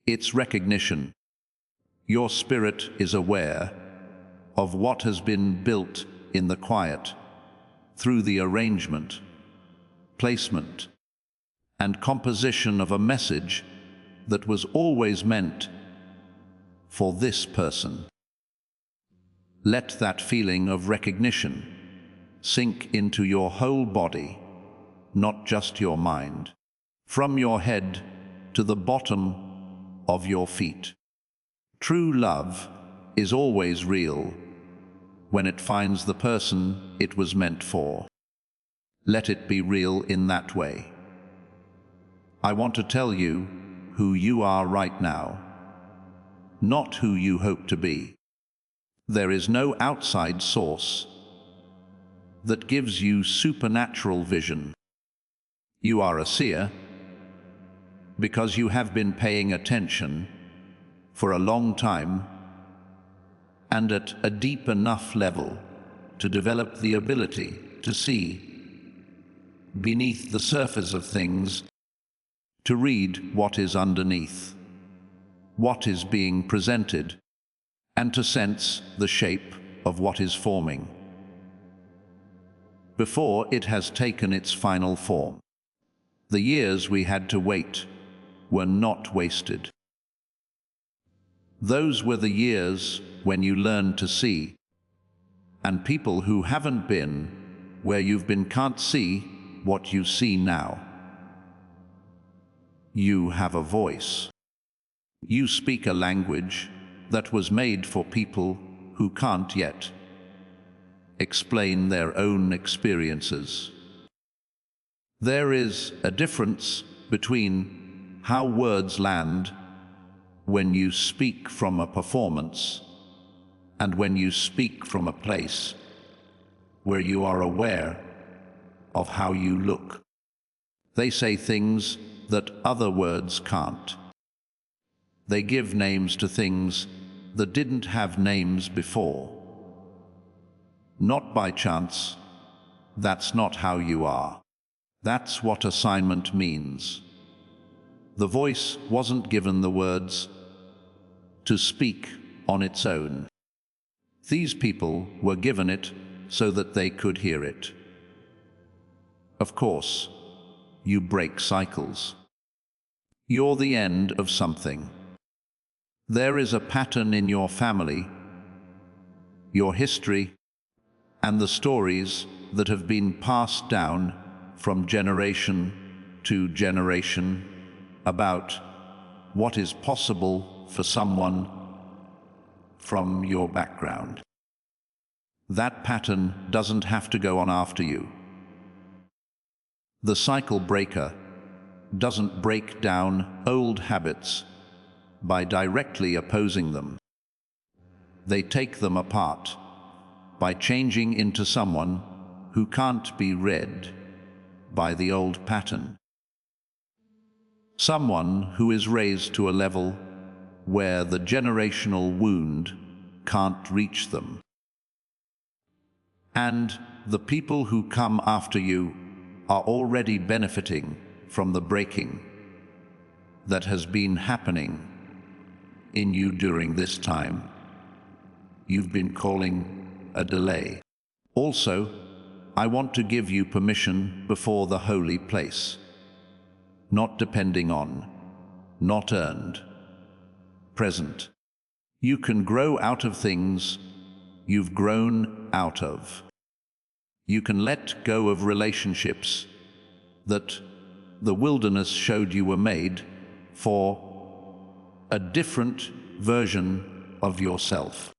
It's recognition. Your spirit is aware of what has been built in the quiet through the arrangement, placement, and composition of a message that was always meant for this person. Let that feeling of recognition sink into your whole body, not just your mind, from your head to the bottom of your feet. True love is always real when it finds the person it was meant for. Let it be real in that way. I want to tell you who you are right now, not who you hope to be. There is no outside source that gives you supernatural vision. You are a seer because you have been paying attention for a long time and at a deep enough level to develop the ability to see beneath the surface of things, to read what is underneath, what is being presented, and to sense the shape of what is forming before it has taken its final form. The years we had to wait were not wasted. Those were the years when you learned to see, and people who haven't been where you've been can't see what you see now. You have a voice. You speak a language that was made for people who can't yet explain their own experiences. There is a difference between how words land when you speak from a performance and when you speak from a place where you are aware of how you look. They say things that other words can't. They give names to things that didn't have names before. Not by chance. That's not how you are. That's what assignment means. The voice wasn't given the words to speak on its own. These people were given it so that they could hear it. Of course, you break cycles. You're the end of something. There is a pattern in your family, your history, and the stories that have been passed down from generation to generation about what is possible for someone from your background. That pattern doesn't have to go on after you. The cycle breaker doesn't break down old habits by directly opposing them. They take them apart by changing into someone who can't be read by the old pattern. Someone who is raised to a level where the generational wound can't reach them. And the people who come after you are already benefiting from the breaking that has been happening in you during this time. You've been calling a delay. Also, I want to give you permission before the holy place. Not depending on, not earned, present. You can grow out of things you've grown out of. You can let go of relationships that the wilderness showed you were made for a different version of yourself.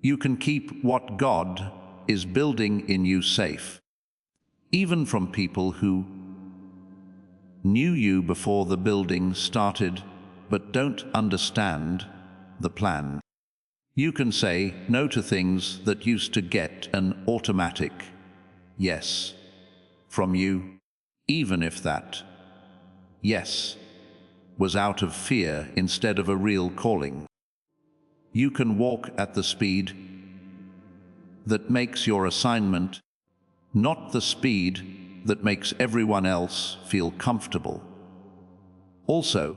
You can keep what God is building in you safe, even from people who knew you before the building started but don't understand the plan. You can say no to things that used to get an automatic yes from you, even if that yes was out of fear instead of a real calling. You can walk at the speed that makes your assignment, not the speed that makes everyone else feel comfortable. Also,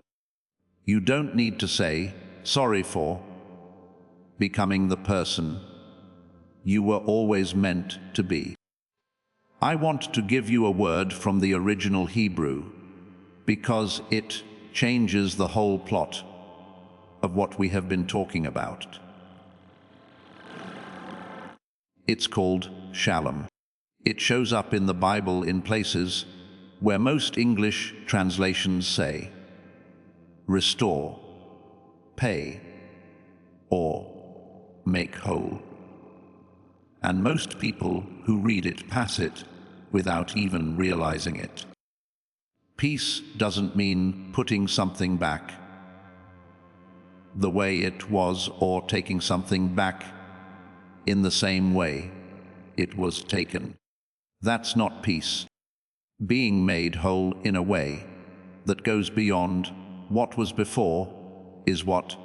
you don't need to say sorry for becoming the person you were always meant to be. I want to give you a word from the original Hebrew because it changes the whole plot of what we have been talking about. It's called shalom. It shows up in the Bible in places where most English translations say restore, pay, or make whole. And most people who read it pass it without even realizing it. Peace doesn't mean putting something back the way it was, or taking something back in the same way it was taken. That's not peace. Being made whole in a way that goes beyond what was before is what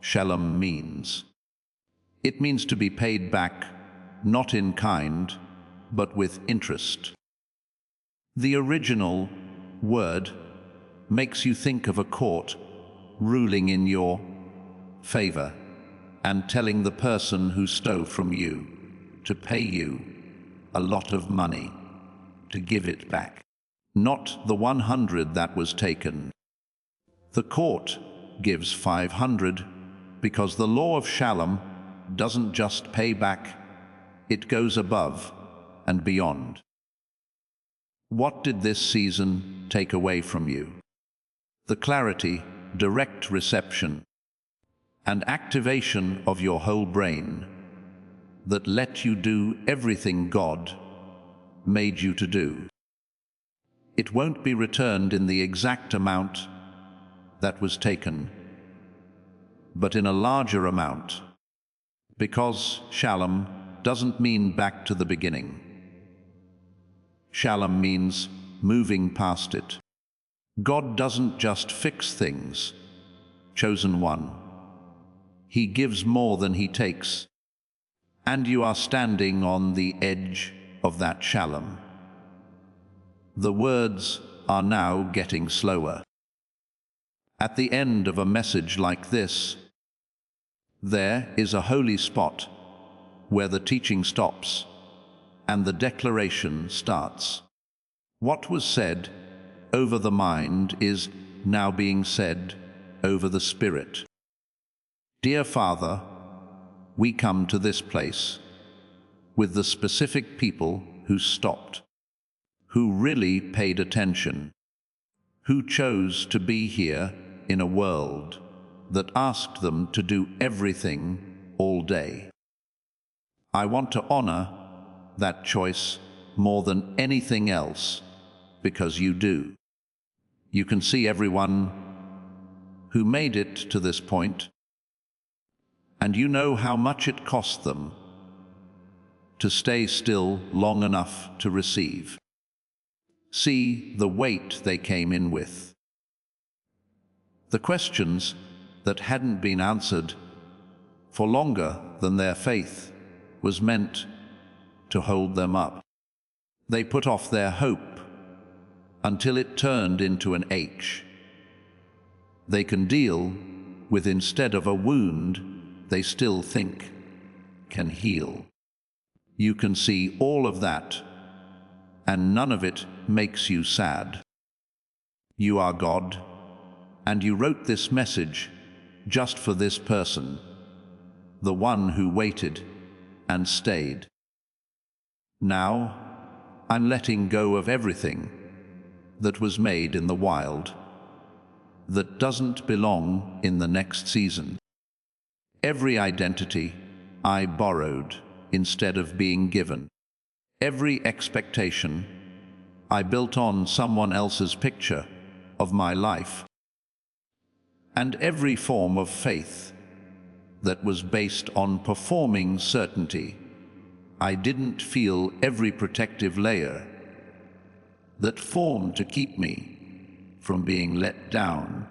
shalom means. It means to be paid back, not in kind, but with interest. The original word makes you think of a court ruling in your favor and telling the person who stole from you to pay you a lot of money to give it back, not the 100 that was taken. The court gives 500 because the law of shalom doesn't just pay back, it goes above and beyond. What did this season take away from you? The clarity, direct reception, and activation of your whole brain that let you do everything God made you to do. It won't be returned in the exact amount that was taken, but in a larger amount, because shalom doesn't mean back to the beginning. Shalom means moving past it. God doesn't just fix things, chosen one. He gives more than he takes, and you are standing on the edge of that shalom. The words are now getting slower. At the end of a message like this, there is a holy spot where the teaching stops and the declaration starts. What was said over the mind is now being said over the spirit. Dear Father, we come to this place with the specific people who stopped, who really paid attention, who chose to be here in a world that asked them to do everything all day. I want to honor that choice more than anything else, because you do. You can see everyone who made it to this point, and you know how much it cost them to stay still long enough to receive. See the weight they came in with. The questions that hadn't been answered for longer than their faith was meant to hold them up. They put off their hope until it turned into an H. They can deal with, instead of a wound they still think can heal. You can see all of that, and none of it makes you sad. You are God, and you wrote this message just for this person, the one who waited and stayed. Now, I'm letting go of everything that was made in the wild, that doesn't belong in the next season. Every identity I borrowed instead of being given. Every expectation I built on someone else's picture of my life. And every form of faith that was based on performing certainty. I didn't feel every protective layer that formed to keep me from being let down.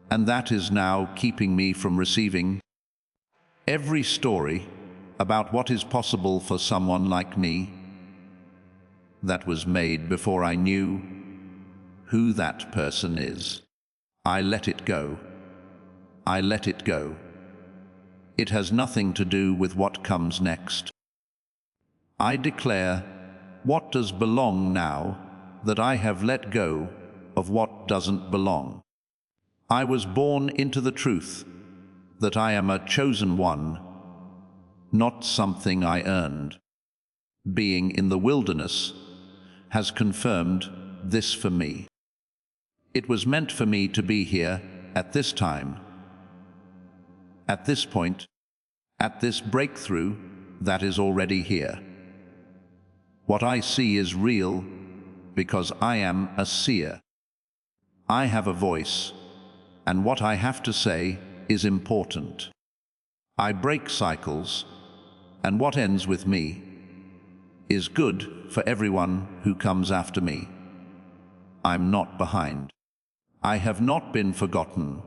And that is now keeping me from receiving every story about what is possible for someone like me that was made before I knew who that person is. I let it go. I let it go. It has nothing to do with what comes next. I declare what does belong now that I have let go of what doesn't belong. I was born into the truth that I am a chosen one, not something I earned. Being in the wilderness has confirmed this for me. It was meant for me to be here at this time, at this point, at this breakthrough that is already here. What I see is real because I am a seer. I have a voice, and what I have to say is important. I break cycles, and what ends with me is good for everyone who comes after me. I'm not behind. I have not been forgotten.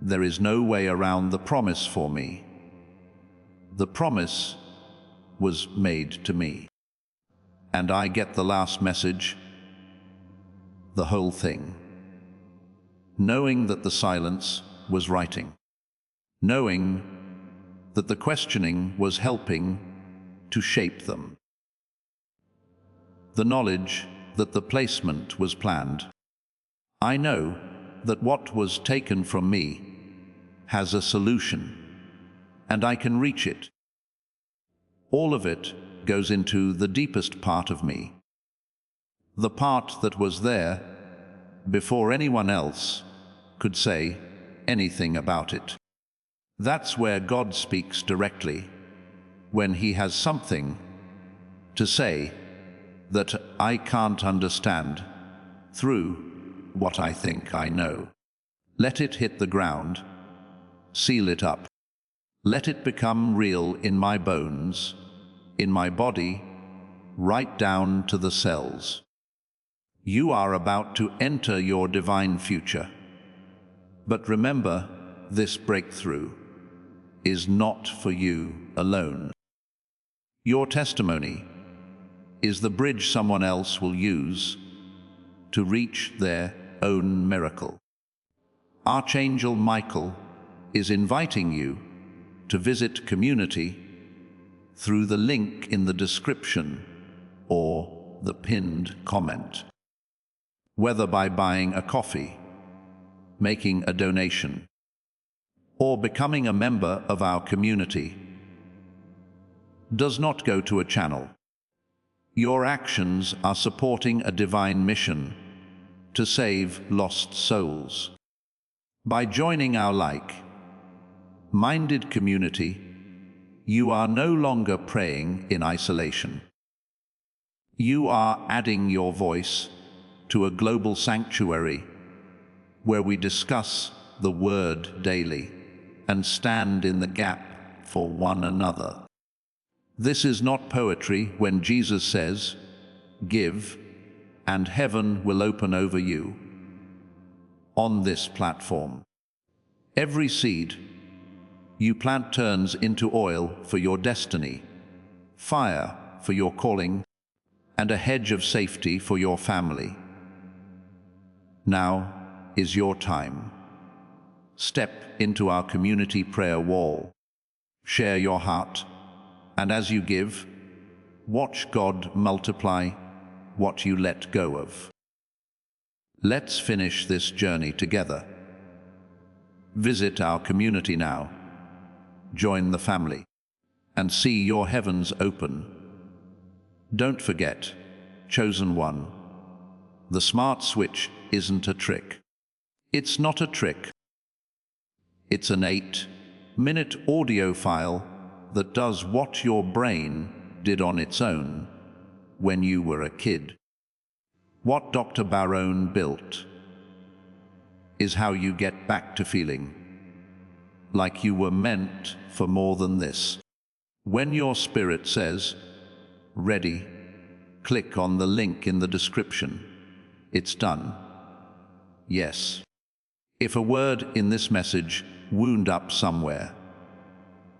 There is no way around the promise for me. The promise was made to me. And I get the last message, the whole thing. Knowing that the silence was writing. Knowing that the questioning was helping to shape them. The knowledge that the placement was planned. I know that what was taken from me has a solution, and I can reach it. All of it goes into the deepest part of me, the part that was there before anyone else could say anything about it. That's where God speaks directly, when He has something to say that I can't understand through what I think I know. Let it hit the ground, seal it up. Let it become real in my bones, in my body, right down to the cells. You are about to enter your divine future. But remember, this breakthrough is not for you alone. Your testimony is the bridge someone else will use to reach their own miracle. Archangel Michael is inviting you to visit Community through the link in the description or the pinned comment. Whether by buying a coffee, making a donation, or becoming a member of our community, does not go to a channel. Your actions are supporting a divine mission to save lost souls. By joining our like-minded community, you are no longer praying in isolation. You are adding your voice to a global sanctuary where we discuss the Word daily and stand in the gap for one another. This is not poetry when Jesus says, "Give, and heaven will open over you." On this platform, every seed you plant turns into oil for your destiny, fire for your calling, and a hedge of safety for your family. Now is your time. Step into our community prayer wall. Share your heart, and as you give, watch God multiply what you let go of. Let's finish this journey together. Visit our community now. Join the family and see your heavens open. Don't forget, chosen one, the smart switch isn't a trick. It's not a trick. It's an 8-minute audio file that does what your brain did on its own when you were a kid. What Dr. Barone built is how you get back to feeling like you were meant for more than this. When your spirit says, "Ready," click on the link in the description. It's done. Yes. If a word in this message wound up somewhere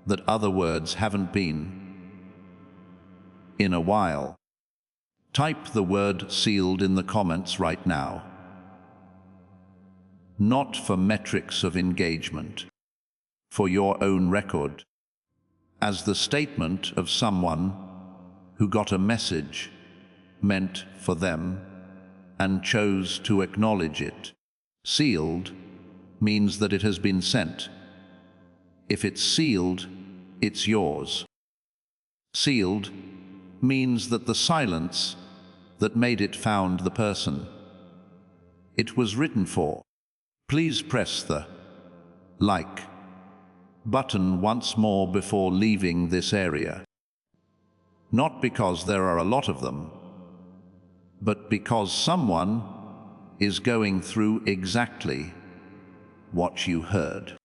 that other words haven't been in a while, type the word "sealed" in the comments right now. Not for metrics of engagement, for your own record, as the statement of someone who got a message meant for them and chose to acknowledge it. Sealed means that it has been sent. If it's sealed, it's yours. Sealed means that the silence that made it found the person it was written for. Please press the like button once more before leaving this area. Not because there are a lot of them, but because someone is going through exactly what you heard.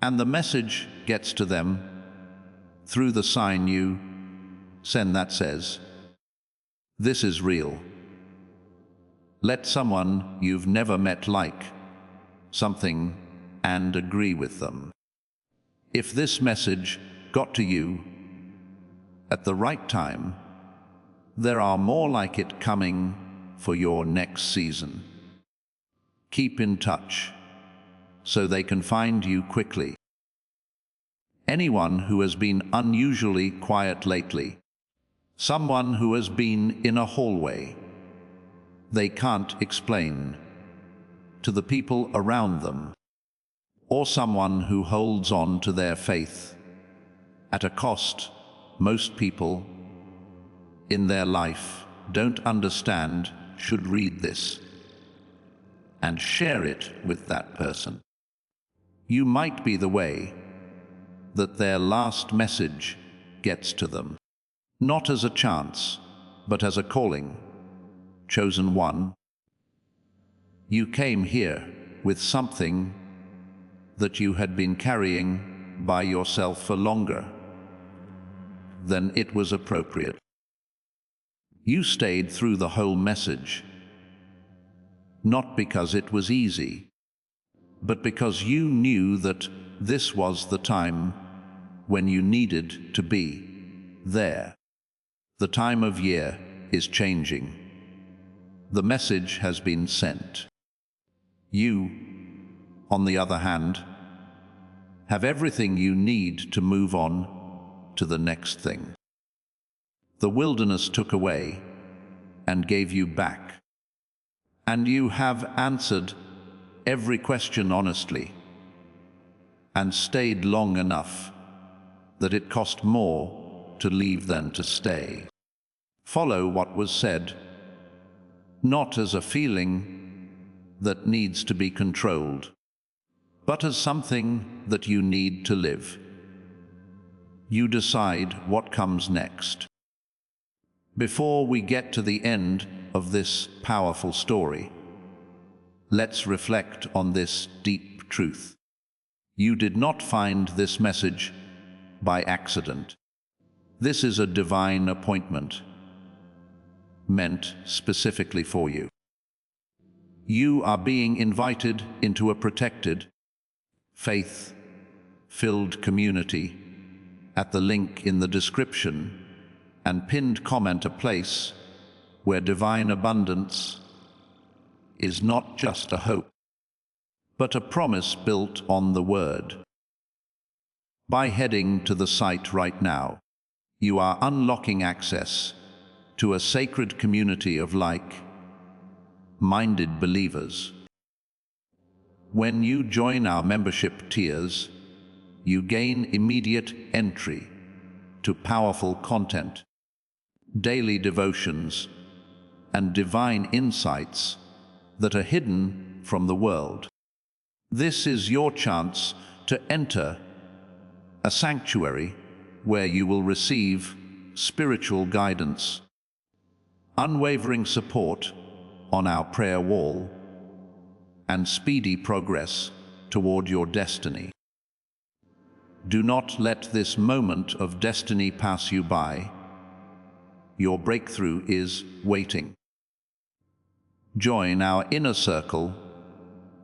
And the message gets to them through the sign you send that says, "This is real." Let someone you've never met like something and agree with them. If this message got to you at the right time, there are more like it coming for your next season. Keep in touch so they can find you quickly. Anyone who has been unusually quiet lately, someone who has been in a hallway they can't explain to the people around them, or someone who holds on to their faith at a cost most people in their life don't understand, should read this and share it with that person. You might be the way that their last message gets to them, not as a chance, but as a calling. Chosen one, you came here with something that you had been carrying by yourself for longer than it was appropriate. You stayed through the whole message, not because it was easy, but because you knew that this was the time when you needed to be there. The time of year is changing. The message has been sent. You, on the other hand, have everything you need to move on to the next thing. The wilderness took away and gave you back, and you have answered every question honestly and stayed long enough that it cost more to leave than to stay. Follow what was said, not as a feeling that needs to be controlled, but as something that you need to live. You decide what comes next. Before we get to the end of this powerful story, let's reflect on this deep truth. You did not find this message by accident. This is a divine appointment, meant specifically for you. You are being invited into a protected, faith-filled community at the link in the description and pinned comment, a place where divine abundance is not just a hope, but a promise built on the Word. By heading to the site right now, you are unlocking access to a sacred community of like-minded believers. When you join our membership tiers, you gain immediate entry to powerful content, daily devotions, and divine insights that are hidden from the world. This is your chance to enter a sanctuary where you will receive spiritual guidance, unwavering support on our prayer wall, and speedy progress toward your destiny. Do not let this moment of destiny pass you by. Your breakthrough is waiting. Join our inner circle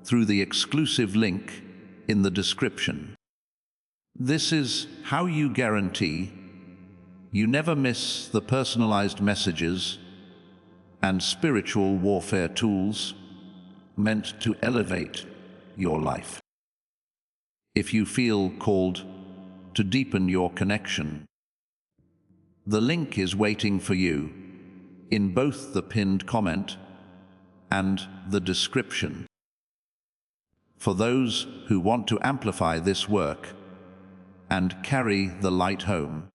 through the exclusive link in the description. This is how you guarantee you never miss the personalized messages and spiritual warfare tools meant to elevate your life. If you feel called to deepen your connection, the link is waiting for you in both the pinned comment and the description. For those who want to amplify this work and carry the light home,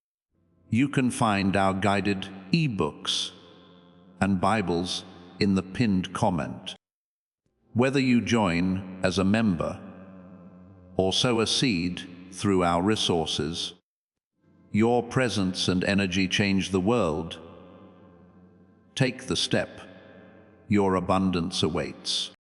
you can find our guided e-books and Bibles in the pinned comment. Whether you join as a member or sow a seed through our resources, your presence and energy change the world. Take the step your abundance awaits.